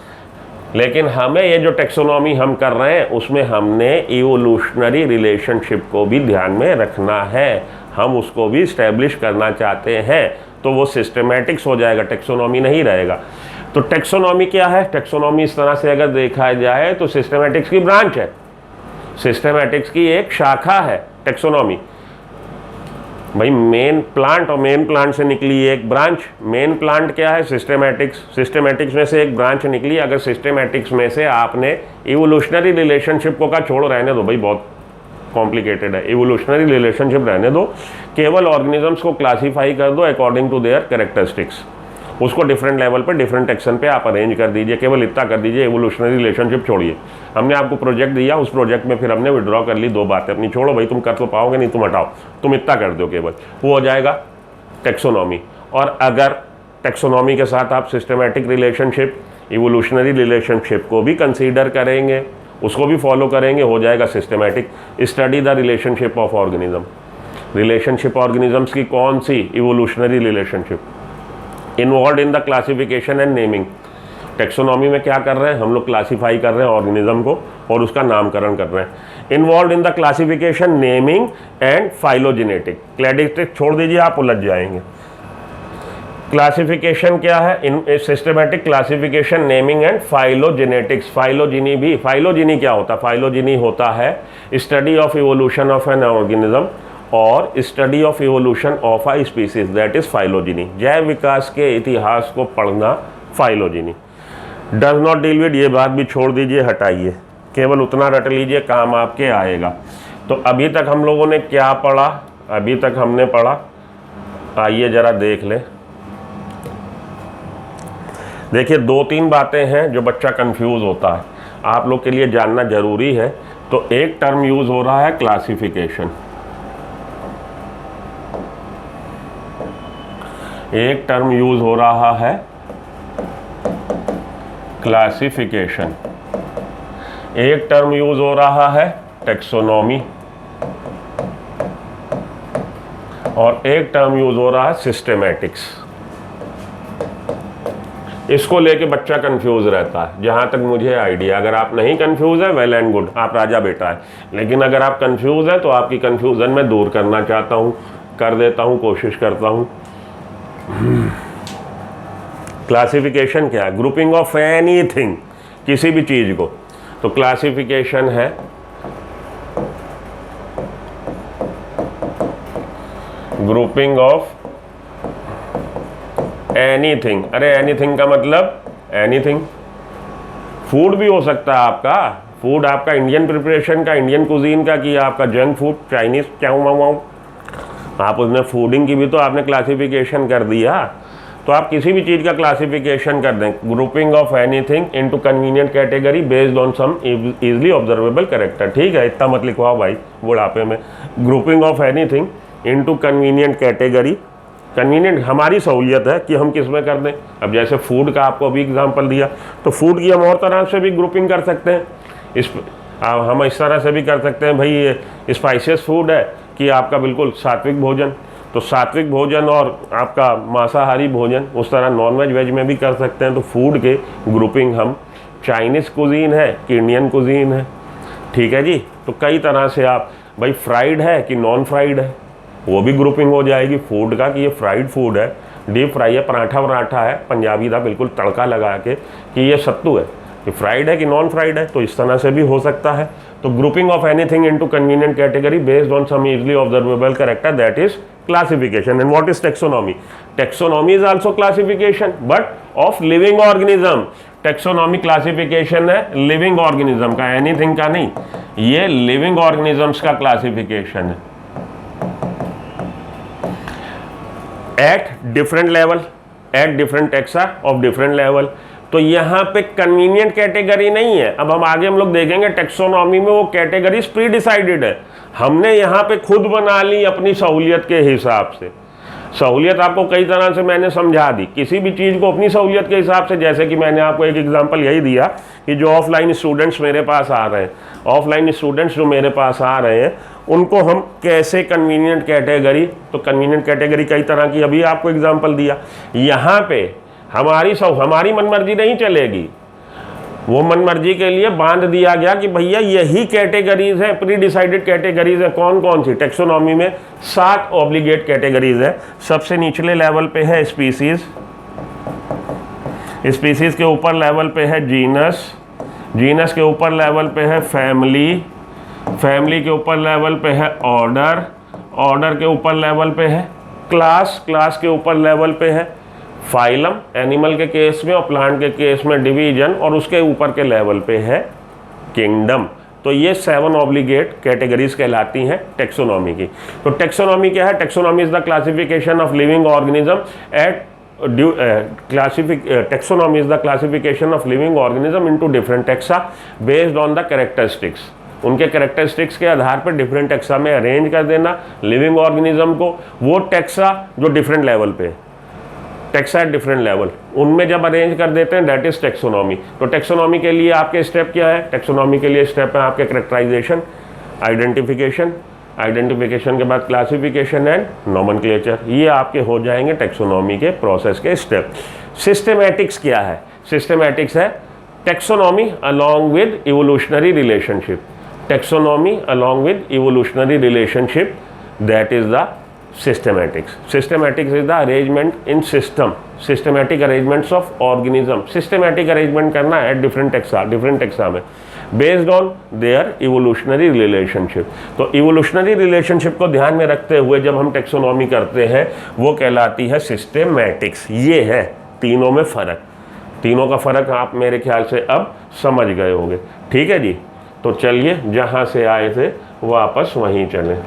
लेकिन हमें ये जो टेक्सोनॉमी हम कर रहे हैं उसमें हमने इवोल्यूशनरी रिलेशनशिप को भी ध्यान में रखना है, हम उसको भी इस्टेब्लिश करना चाहते हैं, तो वो सिस्टमैटिक्स हो जाएगा, टेक्सोनॉमी नहीं रहेगा। तो टेक्सोनॉमी क्या है? टेक्सोनॉमी इस तरह से अगर देखा जाए तो सिस्टमैटिक्स की ब्रांच है, सिस्टमैटिक्स की एक शाखा है टेक्सोनॉमी। भाई मेन प्लांट और मेन प्लांट से निकली एक ब्रांच। मेन प्लांट क्या है? सिस्टमैटिक्स। सिस्टमैटिक्स में से एक ब्रांच निकली। अगर सिस्टमैटिक्स में से आपने इवोल्यूशनरी रिलेशनशिप को का छोड़ रहने दो, भाई बहुत कॉम्प्लिकेटेड है, इवोल्यूशनरी रिलेशनशिप रहने दो, केवल ऑर्गेनिजम्स को क्लासीफाई कर दो अकॉर्डिंग टू देयर कैरेक्टरिस्टिक्स। उसको डिफरेंट लेवल पे, डिफरेंट एक्शन पे आप अरेंज कर दीजिए, केवल इतना कर दीजिए, इवोल्यूशनरी रिलेशनशिप छोड़िए। हमने आपको प्रोजेक्ट दिया, उस प्रोजेक्ट में फिर हमने विड्रॉ कर ली 2 बातें अपनी, छोड़ो भाई तुम कर तो पाओगे नहीं, तुम हटाओ, तुम इतना कर दो, केवल वो हो जाएगा टेक्सोनॉमी। और अगर टेक्सोनॉमी के साथ आप सिस्टमैटिक रिलेशनशिप, इवोल्यूशनरी रिलेशनशिप को भी कंसीडर करेंगे, उसको भी फॉलो करेंगे, हो जाएगा systematic. Study the relationship of organism. Relationship organisms की कौन सी? Evolutionary relationship. Involve in the classification and naming. Taxonomy में क्या कर रहे हैं हम लोग? क्लासीफाई कर रहे हैं ऑर्गेनिज्म को और उसका नामकरण कर रहे हैं। Involve in the classification, naming and phylogenetic. Cladistic छोड़ दीजिए, आप उलझ जाएंगे। क्लासिफिकेशन क्या है? In systematic classification, naming and phylogenetics. Phylogeny भी, फाइलोजिनी क्या होता है? फाइलोजिनी होता है study of evolution of an organism और study of evolution of a species, that is phylogeny. जैव विकास के इतिहास को पढ़ना phylogeny. Does not deal with, ये बात भी छोड़ दीजिए, हटाइए, केवल उतना रट लीजिए, काम आपके आएगा। तो अभी तक हम लोगों ने क्या पढ़ा? अभी तक हमने पढ़ा, आइए जरा देख ले। देखिए 2-3 बातें हैं जो बच्चा कंफ्यूज होता है, आप लोग के लिए जानना जरूरी है। तो एक टर्म यूज हो रहा है क्लासिफिकेशन, एक टर्म यूज हो रहा है क्लासिफिकेशन, एक टर्म यूज हो रहा है टेक्सोनॉमी, और एक टर्म यूज हो रहा है सिस्टमैटिक्स। इसको लेके बच्चा कंफ्यूज रहता है, जहां तक मुझे आइडिया। अगर आप नहीं कंफ्यूज है, वेल एंड गुड, आप राजा बेटा है। लेकिन अगर आप कंफ्यूज है तो आपकी कंफ्यूजन मैं दूर करना चाहता हूं, कर देता हूं, कोशिश करता हूं। क्लासिफिकेशन क्या है? ग्रुपिंग ऑफ एनीथिंग, किसी भी चीज को। तो क्लासिफिकेशन है ग्रुपिंग ऑफ एनीथिंग। अरे एनीथिंग का मतलब एनीथिंग, फूड भी हो सकता है आपका, फूड आपका इंडियन प्रिपरेशन का, इंडियन कुजीन का, कि आपका जंक फूड, चाइनीज, चाऊ माऊ, आप उसमें फूडिंग की भी तो आपने क्लासिफिकेशन कर दिया। तो आप किसी भी चीज़ का क्लासिफिकेशन कर दें, grouping of anything into convenient category based on some easily observable character. ठीक है, इतना मत लिखवाओ भाई बुढ़ापे में। Grouping of anything into convenient category, convenient हमारी सहूलियत है कि हम किस में कर दें। अब जैसे फूड का आपको अभी एग्जांपल दिया, तो फूड की हम और तरह से भी ग्रुपिंग कर सकते हैं। हम इस तरह से भी कर सकते हैं, भाई ये स्पाइसियस फूड है कि आपका बिल्कुल सात्विक भोजन, तो सात्विक भोजन और आपका मांसाहारी भोजन, उस तरह नॉन वेज में भी कर सकते हैं। तो फूड के ग्रुपिंग हम चाइनीज़ कुजीन है कि इंडियन कुजीन है, ठीक है जी। तो कई तरह से आप, भाई फ्राइड है कि नॉन फ्राइड है, वो भी ग्रुपिंग हो जाएगी फूड का कि ये फ्राइड फूड है, डीप फ्राई है, पराठा है पंजाबी था बिल्कुल तड़का लगा के, कि ये सत्तू है, कि फ्राइड है कि नॉन फ्राइड है। तो इस तरह से भी हो सकता है। तो grouping of anything into convenient category based on some easily observable character, that is classification. And what is taxonomy? Taxonomy is also classification but of living organism. Taxonomy classification है लिविंग ऑर्गेनिज्म का, anything का नहीं। ये living organisms का classification है at different level, at different taxa of different level. तो यहाँ पे कन्वीनियंट कैटेगरी नहीं है। अब हम लोग देखेंगे टेक्सोनॉमी में वो कैटेगरीज प्री डिसाइडेड है, हमने यहाँ पे खुद बना ली अपनी सहूलियत के हिसाब से। सहूलियत आपको कई तरह से मैंने समझा दी, किसी भी चीज़ को अपनी सहूलियत के हिसाब से। जैसे कि मैंने आपको एक एग्जांपल यही दिया कि जो ऑफलाइन स्टूडेंट्स मेरे पास आ रहे हैं, ऑफलाइन स्टूडेंट्स जो मेरे पास आ रहे हैं, उनको हम कैसे कन्वीनियंट कैटेगरी, तो कन्वीनियंट कैटेगरी कई तरह की अभी आपको एग्जाम्पल दिया। यहाँ पे हमारी मनमर्जी नहीं चलेगी, वो मनमर्जी के लिए बांध दिया गया कि भैया यही कैटेगरीज हैं, प्री डिसाइडेड कैटेगरीज हैं। कौन कौन सी? टेक्सोनॉमी में 7 ऑब्लिगेट कैटेगरीज है। सबसे निचले लेवल पे है स्पीसीज, स्पीसीज के ऊपर लेवल पे है जीनस, जीनस के ऊपर लेवल पे है फैमिली, फैमिली के ऊपर लेवल पे है ऑर्डर, ऑर्डर के ऊपर लेवल पे है क्लास, क्लास के ऊपर लेवल पे है फाइलम, एनिमल के केस में, और प्लांट के केस में डिवीजन, और उसके ऊपर के लेवल पे है किंगडम। तो ये 7 ऑब्लिगेट कैटेगरीज कहलाती हैं टेक्सोनॉमी की। तो टेक्सोनॉमी क्या है? Taxonomy is the classification of living organism eight taxonomy is the classification of living organism into different taxa based on the characteristics। उनके कैरेक्टरिस्टिक्स के आधार पर डिफरेंट टेक्सा में अरेंज कर देना लिविंग ऑर्गेनिज्म को। वो टेक्सा जो डिफरेंट लेवल पे, टेक्सा एट डिफरेंट लेवल, उनमें जब अरेंज कर देते हैं दैट इज टेक्सोनॉमी। तो टेक्सोनॉमी के लिए आपके स्टेप क्या है? टेक्सोनॉमी के लिए स्टेप है आपके कैरेक्टराइजेशन, आइडेंटिफिकेशन, आइडेंटिफिकेशन के बाद क्लासिफिकेशन एंड नोमेनक्लेचर। ये आपके हो जाएंगे टेक्सोनॉमी के प्रोसेस के स्टेप। सिस्टेमैटिक्स क्या है? सिस्टेमैटिक्स है taxonomy along with evolutionary relationship, taxonomy along with evolutionary relationship, that is the systematics। Systematics is the arrangement in system, systematic arrangements of organism। systematic arrangement करना है different taxa में based on their evolutionary relationship। तो evolutionary relationship को ध्यान में रखते हुए जब हम taxonomy करते हैं वो कहलाती है systematics। ये है तीनों में फ़र्क, तीनों का फ़र्क आप मेरे ख्याल से अब समझ गए होंगे। ठीक है जी, तो चलिए जहाँ से आए थे वापस वहीं चलें।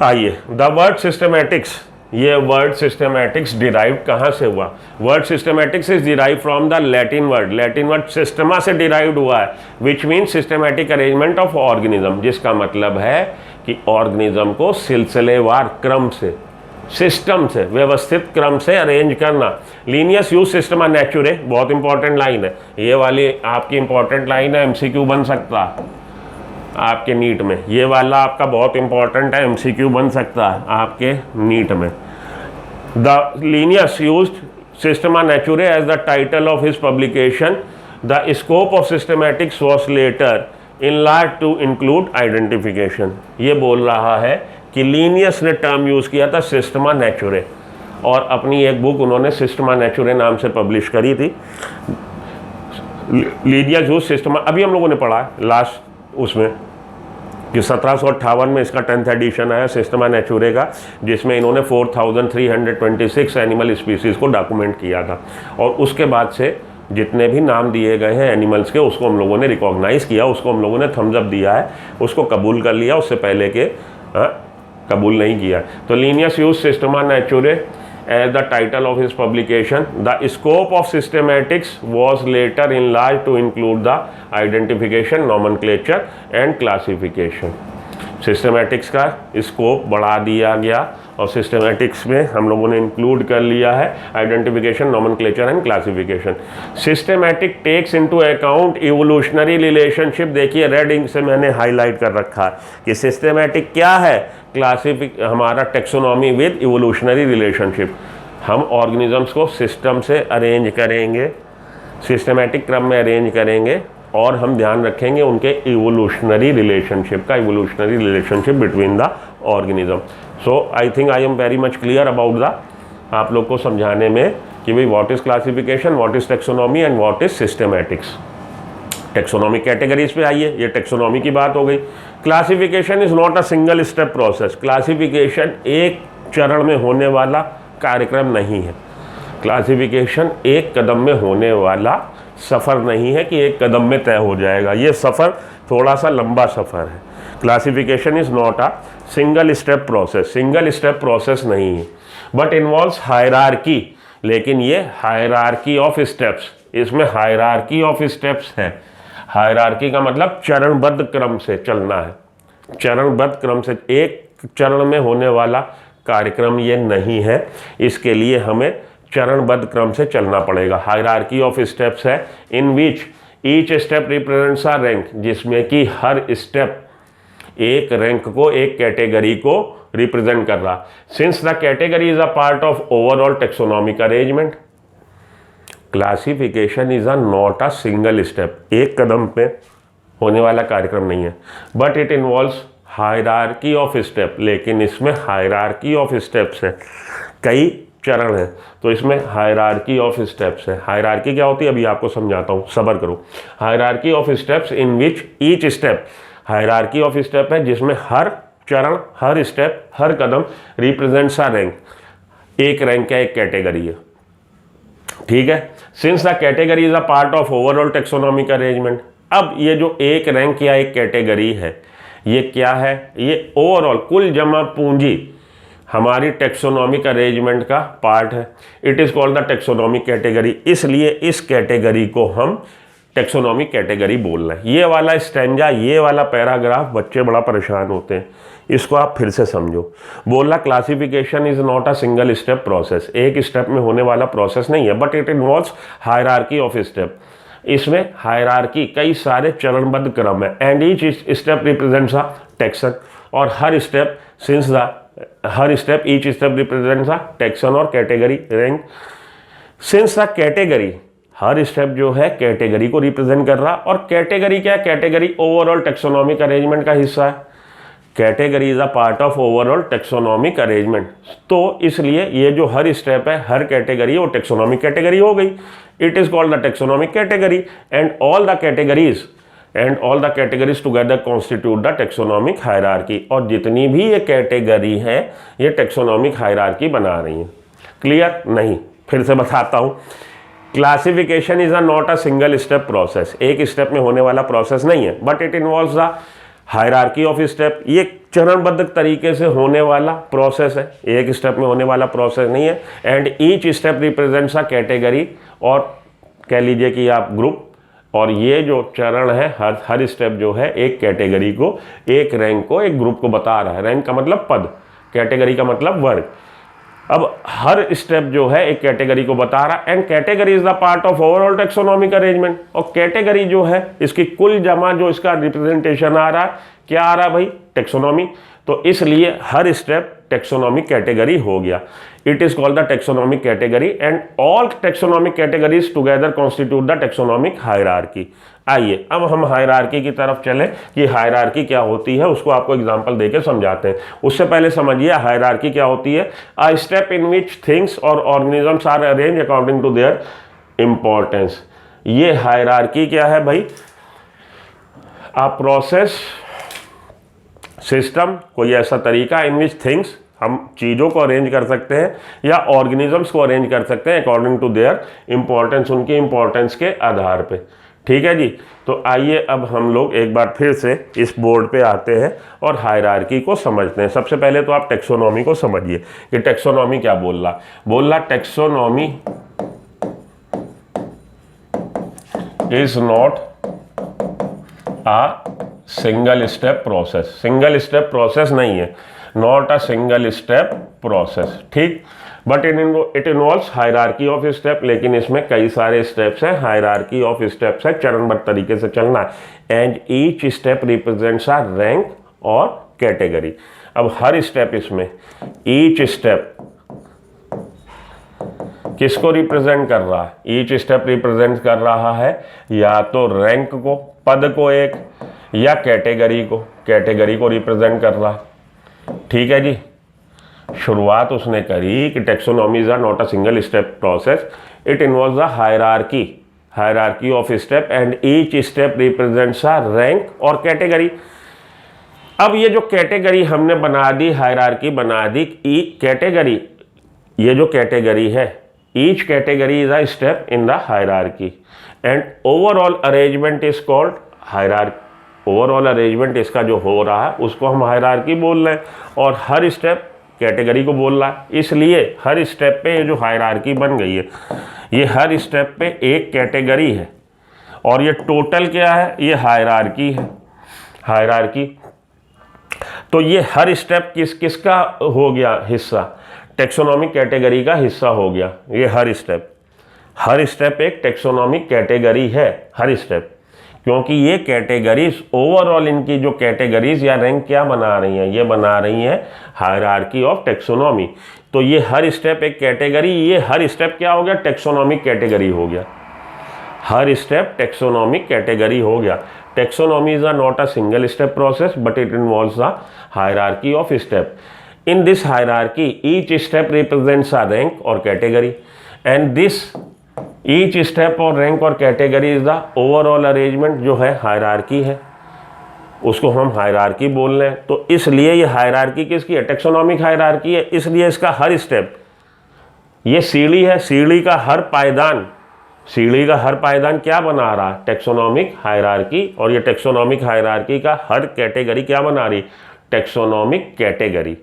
आइए, द वर्ड सिस्टमैटिक्स, ये वर्ड सिस्टमैटिक्स डिराइव कहाँ से हुआ? Word systematics is derive from the Latin word systema से डिराइव्ड हुआ है, which means systematic arrangement of organism, जिसका मतलब है कि ऑर्गेनिज्म को सिलसिलेवार क्रम से, सिस्टम से, व्यवस्थित क्रम से अरेंज करना। लीनियस यूज सिस्टमा नेचुरे, बहुत इंपॉर्टेंट लाइन है ये वाली, आपकी इंपॉर्टेंट लाइन है, एमसीक्यू बन सकता है आपके नीट में। ये वाला आपका बहुत इंपॉर्टेंट है, एमसीक्यू बन सकता है आपके नीट में। The Linnaeus used systema naturae as the title of his publication, the scope of systematics was later enlarge to include identification. ये बोल रहा है कि लीनियस ने टर्म यूज़ किया था सिस्टमा नेचुरे, और अपनी एक बुक उन्होंने सिस्टमा नेचुरे नाम से पब्लिश करी थी। लीनियस यूज सिस्टमा, अभी हम लोगों ने पढ़ा है लास्ट उसमें कि 1758 में इसका 10th एडिशन आया सिस्टमा नेचुरे का, जिसमें इन्होंने 4326 एनिमल स्पीसीज़ को डॉक्यूमेंट किया था। और उसके बाद से जितने भी नाम दिए गए हैं एनिमल्स के, उसको हम लोगों ने रिकॉग्नाइज़ किया, उसको हम लोगों ने थम्स अप दिया है, उसको कबूल कर लिया। उससे पहले के कबूल नहीं किया। तो Linnaeus use Systema नेचुरे as the title of his publication. The scope of systematics was later enlarged to include the identification, nomenclature and classification. Systematics का स्कोप बढ़ा दिया गया और सिस्टमैटिक्स में हम लोगों ने इंक्लूड कर लिया है identification, nomenclature and classification. Systematic takes into account evolutionary relationship. देखिए रेड इंक से मैंने हाईलाइट कर रखा है कि सिस्टमैटिक क्या है, हमारा टेक्सोनॉमी विद इवोल्यूशनरी रिलेशनशिप। हम ऑर्गेनिजम्स को सिस्टम से अरेंज करेंगे, सिस्टमैटिक क्रम में अरेंज करेंगे और हम ध्यान रखेंगे उनके इवोल्यूशनरी रिलेशनशिप का, evolutionary relationship between the organism. So I think I am very much clear about the, आप लोग को समझाने में कि भाई what is classification, what is taxonomy and what is systematics. Taxonomy categories पे आइए, ये टेक्सोनॉमी की बात हो गई। Classification is not a single step process. Classification एक चरण में होने वाला कार्यक्रम नहीं है। क्लासिफिकेशन एक कदम में होने वाला सफ़र नहीं है कि एक कदम में तय हो जाएगा, ये सफ़र थोड़ा सा लंबा सफ़र है। Classification is not a single step process, single step process नहीं है, बट इन्वॉल्व्स हायरार्की। लेकिन ये हायरार्की ऑफ स्टेप्स, इसमें हायरार्की ऑफ स्टेप्स है। हायरार्की का मतलब चरणबद्ध क्रम से चलना है, चरणबद्ध क्रम से, एक चरण में होने वाला कार्यक्रम ये नहीं है। इसके लिए हमें चरणबद्ध क्रम से चलना पड़ेगा। हायरार्की ऑफ स्टेप्स है in which each step represents a rank, जिसमें कि हर स्टेप एक रैंक को, एक कैटेगरी को रिप्रेजेंट कर रहा। Since the category is a part of overall taxonomic arrangement, classification is a not a single step, एक कदम पे होने वाला कार्यक्रम नहीं है, but it involves hierarchy of step. लेकिन इसमें हायरार्की ऑफ स्टेप्स है, कई चरण है, तो इसमें हायरार्की ऑफ स्टेप्स है। हायरार्की क्या होती है अभी आपको समझाता हूँ, सब्र करो। Hierarchy of steps in which each step, hierarchy of step है जिसमें हर चरण, हर स्टेप, हर कदम रिप्रेजेंट्स अ रैंक, एक रैंक का एक कैटेगरी है। ठीक है। Since the category is a part of overall taxonomic arrangement, अब ये जो एक रैंक या एक कैटेगरी है, ये क्या है, ये ओवरऑल कुल जमा पूंजी हमारी टेक्सोनॉमिक अरेंजमेंट का पार्ट है। It is called the taxonomic category, इसलिए इस कैटेगरी को हम टेक्सोनॉमिक कैटेगरी बोल रहे हैं। ये वाला स्टैंजा, ये वाला पैराग्राफ बच्चे बड़ा परेशान होते हैं, इसको आप फिर से समझो। बोला classification is not a single step process, एक स्टेप में होने वाला प्रोसेस नहीं है, but it involves hierarchy of step. इसमें हायरार्की, कई सारे चरणबद्ध क्रम है, and each step represents a taxon, और हर स्टेप सिंस द हर step each step represents a taxon और category rank. Since the category, हर स्टेप जो है कैटेगरी को रिप्रेजेंट कर रहा, और कैटेगरी क्या है, कैटेगरी ओवरऑल टेक्सोनॉमिक अरेंजमेंट का हिस्सा है। Category is a part of overall taxonomic arrangement, तो इसलिए ये जो हर स्टेप है, हर कैटेगरी, वो टेक्सोनॉमिक कैटेगरी हो गई। It is called the taxonomic category and all the categories together constitute the taxonomic hierarchy, और जितनी भी ये कैटेगरी है ये टेक्सोनॉमिक हायरार्की बना रही है। क्लियर? नहीं, फिर से बताता हूँ। Classification is a not a single step process, एक स्टेप में होने वाला प्रोसेस नहीं है, but it involves the hierarchy of step, ये चरणबद्ध तरीके से होने वाला प्रोसेस है, एक स्टेप में होने वाला प्रोसेस नहीं है। And each step represents a category, और कह लीजिए कि आप ग्रुप, और ये जो चरण है, हर स्टेप जो है एक कैटेगरी को, एक रैंक को, एक ग्रुप को बता रहा है। रैंक का मतलब पद, कैटेगरी का मतलब वर्ग। अब हर स्टेप जो है एक कैटेगरी को बता रहा, and category is the part of overall taxonomic arrangement, और कैटेगरी जो है इसकी कुल जमा जो इसका रिप्रेजेंटेशन आ रहा है, क्या आ रहा है भाई, टेक्सोनॉमी, तो इसलिए हर स्टेप टेक्सोनॉमिक कैटेगरी हो गया। It is called the taxonomic category and all taxonomic categories together constitute the taxonomic hierarchy. आइए अब हम हायरार्की की तरफ चलें कि हायरार्की क्या होती है, उसको आपको एग्जांपल देकर समझाते हैं। उससे पहले समझिए हायरार्की क्या होती है। A step in which things और organisms are arrange according to their importance. ये हायरार्की क्या है भाई, अ प्रोसेस, सिस्टम, कोई ऐसा तरीका इन विच थिंग्स, हम चीज़ों को अरेंज कर सकते हैं या ऑर्गेनिजम्स को अरेंज कर सकते हैं अकॉर्डिंग टू देयर इंपॉर्टेंस, उनकी इंपॉर्टेंस के आधार पे। ठीक है जी। तो आइए अब हम लोग एक बार फिर से इस बोर्ड पे आते हैं और हायरार्की को समझते हैं। सबसे पहले तो आप टेक्सोनॉमी को समझिए कि टेक्सोनॉमी क्या बोल रहा taxonomy is not a single step process. Single step process नहीं है, not a single step process, ठीक। But it involves hierarchy of step, लेकिन इसमें कई सारे स्टेप्स हैं, हायरार्की ऑफ स्टेप्स है, चरणबद्ध तरीके से चलना है। And each step represents a rank और कैटेगरी। अब हर स्टेप इसमें, ईच स्टेप किसको रिप्रेजेंट कर रहा है? ईच स्टेप रिप्रेजेंट कर रहा है या तो रैंक को, पद को एक, या कैटेगरी को रिप्रेजेंट कर रहा है, ठीक है जी। शुरुआत उसने करी कि taxonomies are not a single step process, it involves a hierarchy of step and each step represents a rank और कैटेगरी। अब ये जो कैटेगरी हमने बना दी, हायरार्की बना दी, कैटेगरी, ये जो कैटेगरी है, each category is a step in the hierarchy and overall arrangement is called hierarchy. Overall arrangement इसका जो हो रहा है उसको हम हायरार्की बोल रहे हैं, और हर स्टेप कैटेगरी को बोल रहा है। इसलिए हर स्टेप पे ये जो हायरार्की बन गई है, ये हर स्टेप पे एक कैटेगरी है, और ये टोटल क्या है? ये हायरार्की है, हायरार्की। तो ये हर स्टेप किसका हो गया हिस्सा? टेक्सोनॉमिक कैटेगरी का हिस्सा हो गया ये हर स्टेप एक टेक्सोनॉमिक कैटेगरी है, हर स्टेप। क्योंकि ये कैटेगरीज ओवरऑल, इनकी जो कैटेगरीज या रैंक क्या बना रही हैं? ये बना रही हैं हायरार्की ऑफ टेक्सोनॉमी। तो ये हर स्टेप एक कैटेगरी, ये हर स्टेप क्या हो गया? टेक्सोनॉमिक कैटेगरी हो गया, हर स्टेप टेक्सोनॉमिक कैटेगरी हो गया। Taxonomy is not a single step process but it involves a hierarchy of step. In this hierarchy, each step represents a rank or category, and this each step or rank or category is the overall arrangement जो है hierarchy है, उसको हम hierarchy बोल रहे हैं। तो इसलिए ये हायरार्की किसकी है? टेक्सोनॉमिक हायरार्की है। इसलिए इसका हर स्टेप, ये सीढ़ी है, सीढ़ी का हर पायदान क्या बना रहा है? Taxonomic hierarchy. और ये टेक्सोनॉमिक हायरार्की का हर कैटेगरी क्या बना रही? Taxonomic category.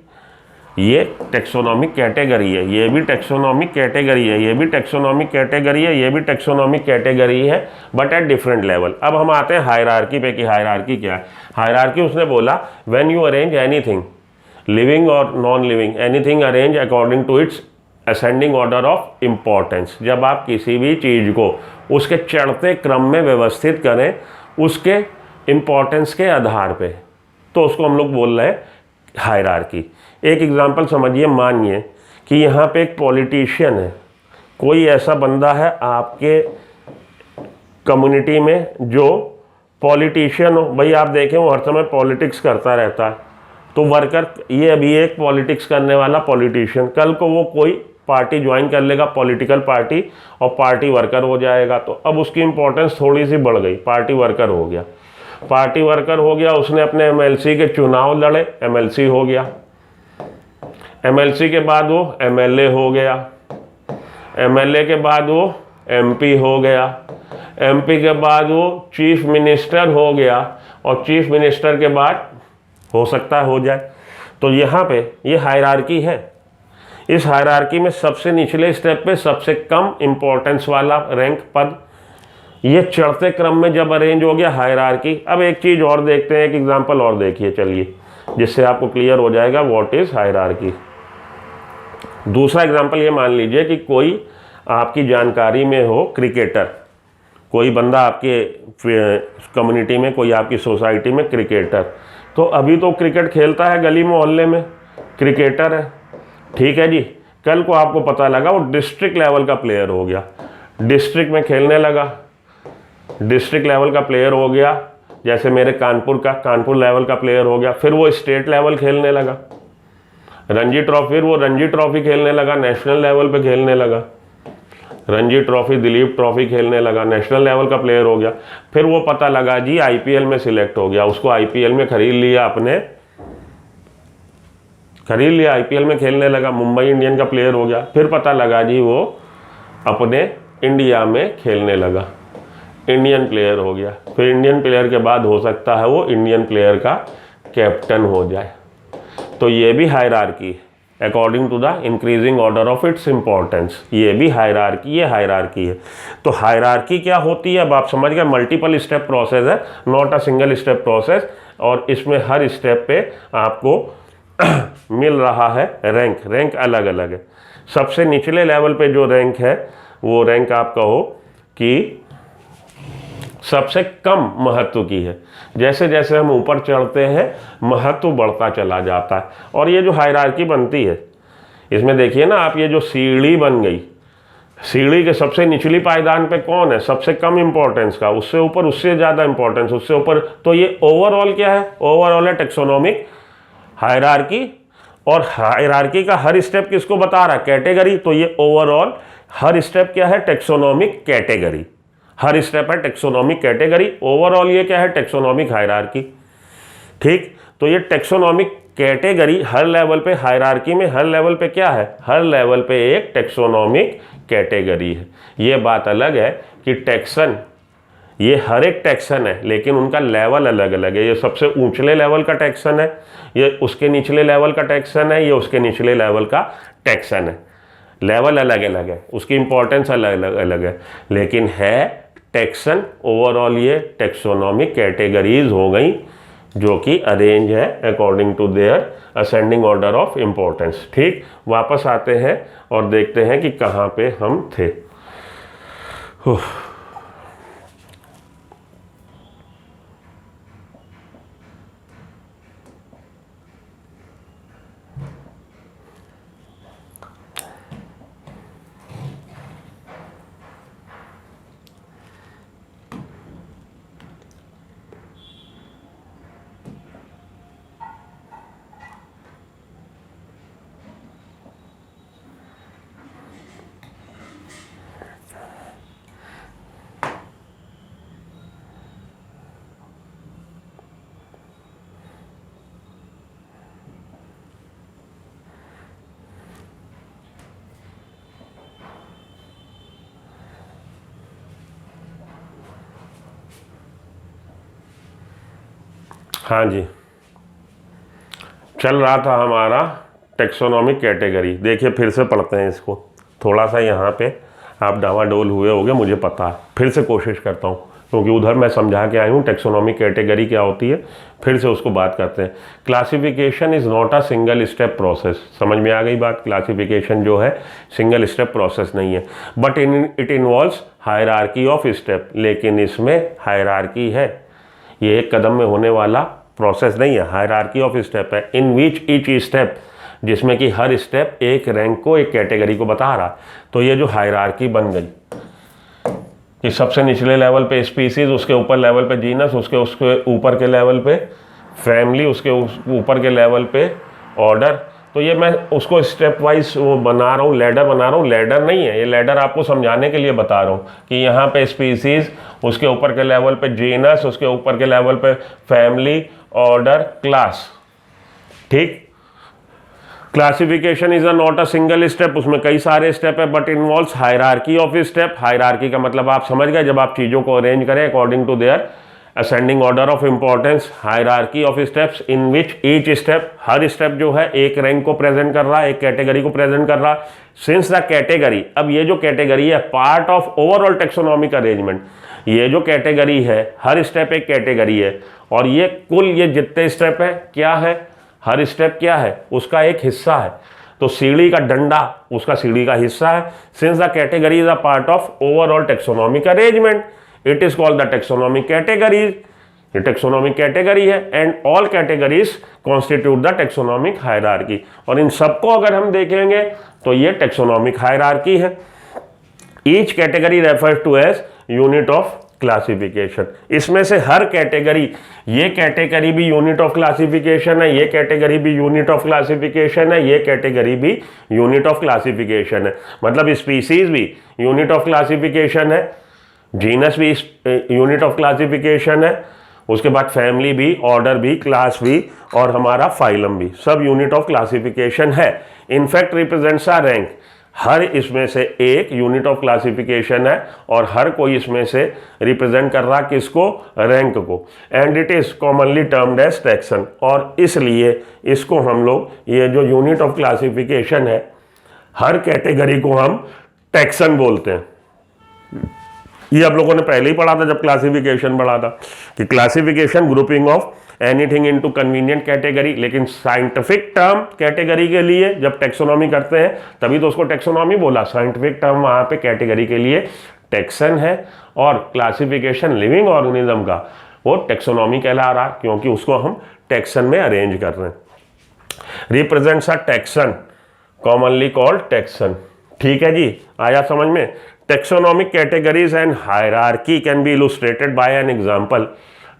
ये टेक्सोनॉमिक कैटेगरी है, ये भी टेक्सोनॉमिक कैटेगरी है, ये भी टेक्सोनॉमिक कैटेगरी है, ये भी टेक्सोनॉमिक कैटेगरी है, बट एट डिफरेंट लेवल। अब हम आते हैं हायरार्की पे कि हायरार्की क्या है। हायरार्की उसने बोला when you arrange anything living और non living, anything arrange according to its ascending order of importance. जब आप किसी भी चीज़ को उसके चढ़ते क्रम में व्यवस्थित करें उसके इम्पोर्टेंस के आधार पे, तो उसको हम लोग बोल रहे हैं हायरार्की। एक एग्जांपल समझिए, मानिए कि यहाँ पे एक पॉलिटिशियन है, कोई ऐसा बंदा है आपके कम्युनिटी में जो पॉलिटिशियन हो। भाई आप देखें वो हर समय पॉलिटिक्स करता रहता है, तो वर्कर, ये अभी एक पॉलिटिक्स करने वाला पॉलिटिशियन, कल को वो कोई पार्टी ज्वाइन कर लेगा, पॉलिटिकल पार्टी, और पार्टी वर्कर हो जाएगा। तो अब उसकी इंपॉर्टेंस थोड़ी सी बढ़ गई, पार्टी वर्कर हो गया, उसने अपने एमएलसी के चुनाव लड़े, एमएलसी हो गया, एमएलसी के बाद वो एमएलए हो गया, एमएलए के बाद वो एमपी हो गया, एमपी के बाद वो चीफ मिनिस्टर हो गया, और चीफ मिनिस्टर के बाद हो सकता है हो जाए। तो यहाँ पे ये हायरार्की है। इस हायरार्की में सबसे निचले स्टेप पे सबसे कम इम्पोर्टेंस वाला रैंक पद, ये चढ़ते क्रम में जब अरेंज हो गया हायरार्की। अब एक चीज़ और देखते हैं, एक एग्जांपल और देखिए चलिए, जिससे आपको क्लियर हो जाएगा व्हाट इज़ हायरार्की। दूसरा एग्जांपल ये मान लीजिए कि कोई आपकी जानकारी में हो क्रिकेटर, कोई बंदा आपके कम्युनिटी में, कोई आपकी सोसाइटी में क्रिकेटर, तो अभी तो क्रिकेट खेलता है गली मोहल्ले में, क्रिकेटर है, ठीक है जी। कल को आपको पता लगा वो डिस्ट्रिक्ट लेवल का प्लेयर हो गया, डिस्ट्रिक्ट में खेलने लगा, डिस्ट्रिक्ट लेवल का प्लेयर हो गया, जैसे मेरे कानपुर लेवल का प्लेयर हो गया, फिर वो स्टेट लेवल खेलने लगा, रणजी ट्रॉफी खेलने लगा, नेशनल लेवल पे खेलने लगा, रणजी ट्रॉफी, दिलीप ट्रॉफी खेलने लगा, नेशनल लेवल का प्लेयर हो गया। फिर वो पता लगा जी आईपीएल में सिलेक्ट हो गया, उसको आईपीएल में खरीद लिया, आईपीएल में खेलने लगा, मुंबई इंडियन का प्लेयर हो गया। फिर पता लगा जी वो अपने इंडिया में खेलने लगा, इंडियन प्लेयर हो गया, फिर इंडियन प्लेयर के बाद हो सकता है वो इंडियन प्लेयर का कैप्टन हो जाए। तो ये भी हायरार्की है according to the increasing order of its importance. ये भी हायरार्की, ये हायरार्की है। तो हायरार्की क्या होती है, अब आप समझ गए, मल्टीपल स्टेप प्रोसेस है, not a single step process. और इसमें हर स्टेप पे आपको मिल रहा है रैंक, रैंक अलग अलग है। सबसे निचले लेवल पे जो रैंक है वो रैंक आप कहो कि सबसे कम महत्व की है। जैसे जैसे हम ऊपर चढ़ते हैं महत्व बढ़ता चला जाता है। और ये जो हायरार्की बनती है इसमें देखिए ना आप, ये जो सीढ़ी बन गई, सीढ़ी के सबसे निचली पायदान पे कौन है, सबसे कम इंपॉर्टेंस का, उससे ऊपर उससे ज़्यादा इंपॉर्टेंस, उससे ऊपर। तो ये ओवरऑल क्या है, ओवरऑल है टेक्सोनोमिक हायरार्की। और हायरार्की का हर स्टेप किसको बता रहा है, कैटेगरी। तो ये ओवरऑल हर स्टेप क्या है, टेक्सोनोमिक कैटेगरी। हर स्टेप है टेक्सोनोमिक कैटेगरी, ओवरऑल ये क्या है, टेक्सोनोमिक हायरार्की। ठीक, तो ये टेक्सोनोमिक कैटेगरी हर लेवल पे, हायरार्की में हर लेवल पे क्या है, हर लेवल पे एक टेक्सोनोमिक कैटेगरी है। ये बात अलग है कि टेक्सन, ये हर एक टेक्सन है लेकिन उनका लेवल अलग अलग है। ये सबसे ऊंचले लेवल का टेक्सन है, ये उसके निचले लेवल का टेक्सन है, ये उसके निचले लेवल का टेक्सन है। लेवल अलग अलग है, उसकी इंपॉर्टेंस अलग अलग है, लेकिन है टेक्सन। ओवरऑल ये टेक्सोनोमिक कैटेगरीज हो गई जो कि अरेंज है according to their ascending order of importance. ठीक, वापस आते हैं और देखते हैं कि कहाँ पे हम थे। हाँ जी, चल रहा था हमारा टेक्सोनोमिक कैटेगरी। देखिए फिर से पढ़ते हैं इसको, थोड़ा सा यहाँ पे आप डावाडोल हुए होगे, मुझे पता है। फिर से कोशिश करता हूँ क्योंकि उधर मैं समझा के आया हूँ टेक्सोनोमिक कैटेगरी क्या होती है, फिर से उसको बात करते हैं। Classification is not a single step process. समझ में आ गई बात, क्लासिफिकेशन जो है सिंगल स्टेप प्रोसेस नहीं है, but it involves hierarchy of step. लेकिन इसमें हायरार्की है, ये एक कदम में होने वाला प्रोसेस नहीं है, हायरार्की ऑफ स्टेप है। इन विच ईच स्टेप, जिसमें कि हर स्टेप एक रैंक को, एक कैटेगरी को बता रहा। तो ये जो हायरार्की बन गई कि सबसे निचले लेवल पे स्पीसीज, उसके ऊपर लेवल पे जीनस, उसके ऊपर के लेवल पे फैमिली, उसके ऊपर के लेवल पे ऑर्डर। तो ये मैं उसको स्टेप वाइज वो बना रहा हूँ, लैडर बना रहा हूँ। लैडर नहीं है ये, लैडर आपको समझाने के लिए बता रहा हूँ कि यहाँ पे स्पीसीज, उसके ऊपर के लेवल पे जीनस, उसके ऊपर के लेवल पे फैमिली, ऑर्डर, क्लास। ठीक, classification is a not a single step, उसमें कई सारे स्टेप है, but involves hierarchy of step. Hierarchy का मतलब आप समझ गए, जब आप चीज़ों को अरेंज करें according to their ascending order of importance, hierarchy of steps in which each step, हर स्टेप जो है एक रैंक को प्रेजेंट कर रहा है, एक कैटेगरी को प्रेजेंट कर रहा है। सिंस द कैटेगरी, अब ये जो कैटेगरी है part of overall taxonomic arrangement, ये जो कैटेगरी है हर स्टेप एक कैटेगरी है, और ये कुल ये जितने स्टेप है क्या है, हर स्टेप क्या है, उसका एक हिस्सा है। तो सीढ़ी का डंडा उसका सीढ़ी का हिस्सा है। Since the category is a part of overall taxonomic arrangement, it is called the taxonomic category. ये टेक्सोनोमिक कैटेगरी है and all categories constitute the taxonomic hierarchy. और इन सबको अगर हम देखेंगे तो ये टेक्सोनोमिक हायरार्की है। Each category refers to as unit of classification. इसमें से हर कैटेगरी, ये कैटेगरी भी यूनिट ऑफ क्लासिफिकेशन है, ये कैटेगरी भी यूनिट ऑफ क्लासिफिकेशन है, ये कैटेगरी भी यूनिट ऑफ क्लासिफिकेशन है। मतलब स्पीसीज भी यूनिट ऑफ क्लासिफिकेशन है, जीनस भी यूनिट ऑफ क्लासिफिकेशन है, उसके बाद फैमिली भी, ऑर्डर भी, क्लास भी, और हमारा फाइलम भी, सब यूनिट ऑफ क्लासिफिकेशन है। In fact represents a rank. हर इसमें से एक यूनिट ऑफ क्लासिफिकेशन है और हर कोई इसमें से रिप्रेजेंट कर रहा किसको, रैंक को, and it is commonly termed as taxon. और इसलिए इसको हम लोग, ये जो यूनिट ऑफ क्लासिफिकेशन है, हर कैटेगरी को हम टैक्सन बोलते हैं। ये आप लोगों ने पहले ही पढ़ा था जब क्लासिफिकेशन पढ़ा था कि classification grouping of anything into convenient category, लेकिन साइंटिफिक टर्म कैटेगरी के लिए जब टेक्सोनॉमी करते हैं तभी तो उसको टेक्सोनॉमी बोला। साइंटिफिक टर्म वहां पे कैटेगरी के लिए टैक्सन है और क्लासिफिकेशन लिविंग ऑर्गेनिज्म का वो टेक्सोनॉमी कहला रहा, क्योंकि उसको हम टैक्सन में अरेंज कर रहे हैं। Represents a taxon commonly called taxon. ठीक है जी, आया समझ में। Taxonomic categories and hierarchy can be illustrated by an example.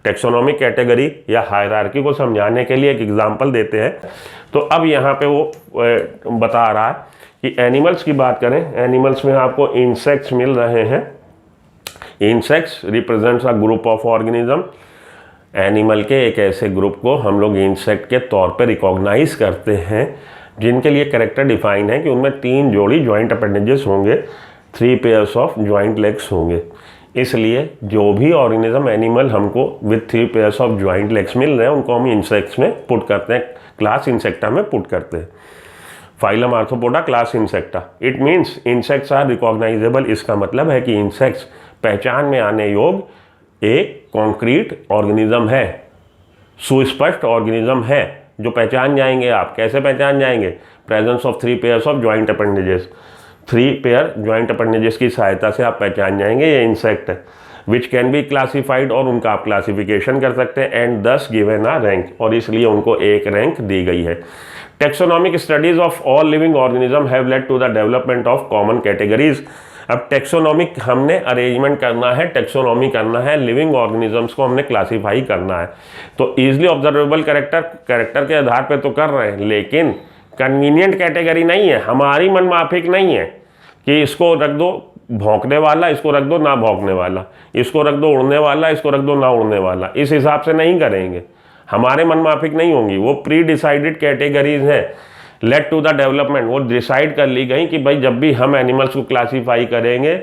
Taxonomic category या हायरार्की को समझाने के लिए एक एग्जांपल देते हैं। तो अब यहाँ पे वो बता रहा है कि एनिमल्स की बात करें, एनिमल्स में आपको इंसेक्ट्स मिल रहे हैं। Insects represents a group of organism. Animal के एक ऐसे ग्रुप को हम लोग इंसेक्ट के तौर पे रिकॉग्नाइज करते हैं जिनके लिए कैरेक्टर डिफाइन है कि उनमें 3 जोड़ी जॉइंट अपेंडेजेस होंगे, 3 पेयर्स ऑफ जॉइंट लेग्स होंगे। इसलिए जो भी ऑर्गेनिज्म एनिमल हमको with 3 pairs of joint legs मिल रहे हैं उनको हम इंसेक्ट्स में पुट करते हैं, क्लास इंसेक्टा में पुट करते हैं। Phylum Arthropoda, class Insecta. It means insects are recognizable. इसका मतलब है कि इंसेक्ट्स पहचान में आने योग्य एक कॉन्क्रीट ऑर्गेनिज्म है, सुस्पष्ट ऑर्गेनिज्म है जो पहचान जाएंगे। आप कैसे पहचान जाएंगे? Presence of 3 pairs of joint appendages. 3 pair joint appendages की सहायता से आप पहचान जाएंगे ये इंसेक्ट है, विच कैन बी क्लासिफाइड, और उनका आप क्लासिफिकेशन कर सकते हैं, एंड दस गिवन अ रैंक, और इसलिए उनको एक रैंक दी गई है। Taxonomic studies of all living organism have led to the development of common categories. अब टेक्सोनॉमिक हमने अरेंजमेंट करना है, टेक्सोनॉमी करना है, लिविंग ऑर्गेनिजम्स को हमने क्लासीफाई करना है। तो ईजिली ऑब्जर्वेबल कैरेक्टर के आधार पे तो कर रहे हैं, लेकिन कन्वीनियंट कैटेगरी नहीं है, हमारी मनमाफिक नहीं है कि इसको रख दो भौंकने वाला, इसको रख दो ना भौंकने वाला, इसको रख दो उड़ने वाला, इसको रख दो ना उड़ने वाला। इस हिसाब से नहीं करेंगे, हमारे मनमाफिक नहीं होंगी। वो प्री डिसाइडेड कैटेगरीज हैं, लेट टू द डेवलपमेंट। वो डिसाइड कर ली गई कि भाई जब भी हम एनिमल्स को क्लासीफाई करेंगे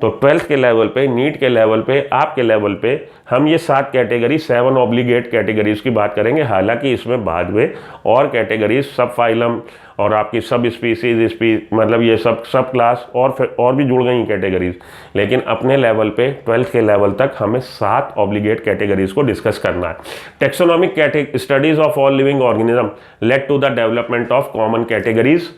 तो 12th के लेवल पे, नीट के लेवल पे, आपके लेवल पे हम ये 7 कैटेगरी, 7 ऑब्लिगेट कैटेगरीज की बात करेंगे। हालांकि इसमें बाद में और कैटेगरीज, सब फाइलम और आपकी सब स्पीसीज, मतलब ये सब क्लास और भी जुड़ गई कैटेगरीज, लेकिन अपने लेवल पे 12th के लेवल तक हमें 7 ऑब्लिगेट कैटेगरीज को डिस्कस करना है। Taxonomic studies of all living organism led to the development of common categories.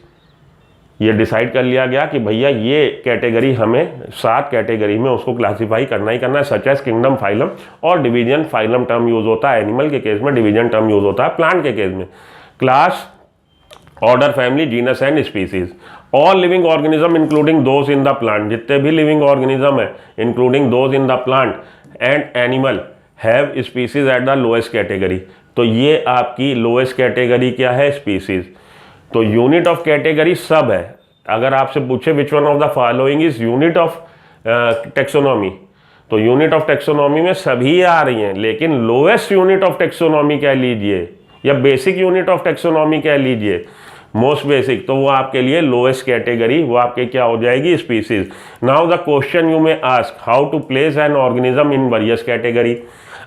ये डिसाइड कर लिया गया कि भैया ये कैटेगरी हमें 7 कैटेगरी में उसको क्लासीफाई करना ही करना है, सच एज किंगडम, फाइलम और डिवीजन। फाइलम टर्म यूज होता है एनिमल के केस में, डिवीजन टर्म यूज होता है प्लांट के केस में। Class, order, family, genus and species. All living organism including those in the plant, जितने भी लिविंग ऑर्गेनिज्म है including those in the plant and animal have species at the lowest category. तो ये आपकी lowest category क्या है? Species. तो unit of category सब है। अगर आपसे पूछे which one of the following is unit of taxonomy, तो यूनिट ऑफ टेक्सोनॉमी में सभी आ रही हैं, लेकिन लोएस्ट यूनिट ऑफ टेक्सोनॉमी कह लीजिए या बेसिक यूनिट ऑफ टेक्सोनॉमी कह लीजिए, मोस्ट बेसिक, तो वो आपके लिए लोएस्ट कैटेगरी, वो आपके क्या हो जाएगी? Species. Now the question you may ask, how to place an organism in various category.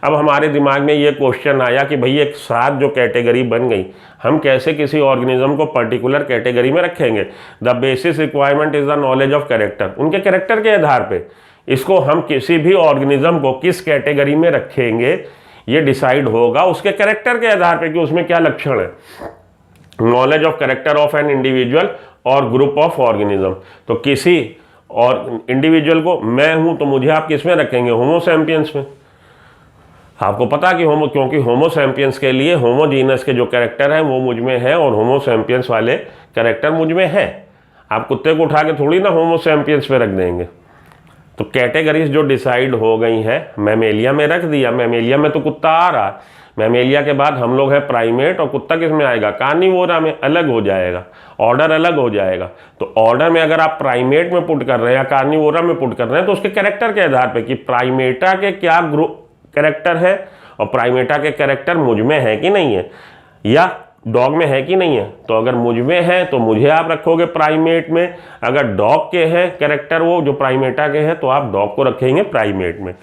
अब हमारे दिमाग में ये क्वेश्चन आया कि भाई एक 7 जो कैटेगरी बन गई, हम कैसे किसी ऑर्गेनिज्म को पर्टिकुलर कैटेगरी में रखेंगे? The basis requirement is the knowledge of character. उनके कैरेक्टर के आधार पे इसको हम किसी भी ऑर्गेनिज्म को किस कैटेगरी में रखेंगे ये डिसाइड होगा उसके कैरेक्टर के आधार पे कि उसमें क्या लक्षण है। Knowledge of character of an individual और ग्रुप ऑफ ऑर्गेनिज्म। तो किसी और इंडिविजुअल को, मैं हूं तो मुझे आप किस में रखेंगे? होमो सैपियंस में। आपको पता कि क्योंकि होमो सैपियंस के लिए होमोजीनस के जो कैरेक्टर हैं वो मुझ में है और होमो सैपियंस वाले कैरेक्टर मुझ में है। आप कुत्ते को उठा के थोड़ी ना होमो सैपियंस पे रख देंगे। तो कैटेगरीज जो डिसाइड हो गई हैं, मैमेलिया में रख दिया, मैमेलिया में तो कुत्ता आ रहा है, मैमेलिया के बाद हम लोग हैं प्राइमेट, और कुत्ता किस में आएगा? कार्निवोरा में, अलग हो जाएगा, ऑर्डर अलग हो जाएगा। तो ऑर्डर में अगर आप प्राइमेट में पुट कर रहे हैं या कार्निवोरा में पुट कर रहे हैं तो उसके कैरेक्टर के आधार पे कि प्राइमेटा के क्या ग्रुप कैरेक्टर है और प्राइमेटा के कैरेक्टर मुझ में है कि नहीं है, या डॉग में है कि नहीं है, तो अगर मुझ में है तो मुझे आप रखोगे प्राइमेट में, अगर डॉग के हैं कैरेक्टर वो जो प्राइमेटा के हैं तो आप डॉग को रखेंगे प्राइमेट में।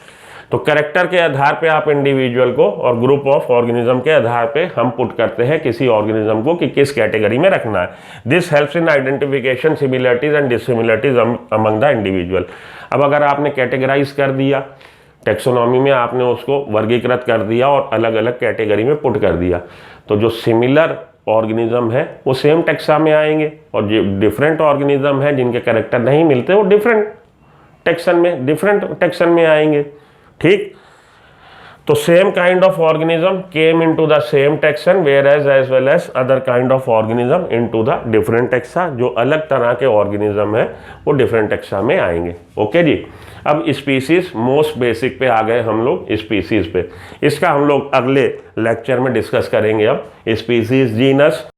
तो कैरेक्टर के आधार पे आप इंडिविजुअल को और ग्रुप ऑफ ऑर्गेनिज्म के आधार पे हम पुट करते हैं किसी ऑर्गेनिज्म को कि किस कैटेगरी में रखना है। This helps in identification similarities and dissimilarities among the individual. अब अगर आपने कैटेगराइज कर दिया, टेक्सोनॉमी में आपने उसको वर्गीकृत कर दिया और अलग अलग कैटेगरी में पुट कर दिया, तो जो सिमिलर ऑर्गेनिज्म है वो सेम टेक्सा में आएंगे, और जो डिफरेंट ऑर्गेनिज्म है जिनके कैरेक्टर नहीं मिलते वो डिफरेंट टेक्सन में आएंगे। ठीक, तो same kind of organism came into the same taxon where as well as other kind of organism into the different taxa. जो अलग तरह के ऑर्गेनिज्म है वो डिफरेंट टेक्सा में आएंगे। ओके जी, अब स्पीसीज मोस्ट बेसिक पे आ गए हम लोग, स्पीसीज पे। इसका हम लोग अगले लेक्चर में डिस्कस करेंगे। अब स्पीसीज, जीनस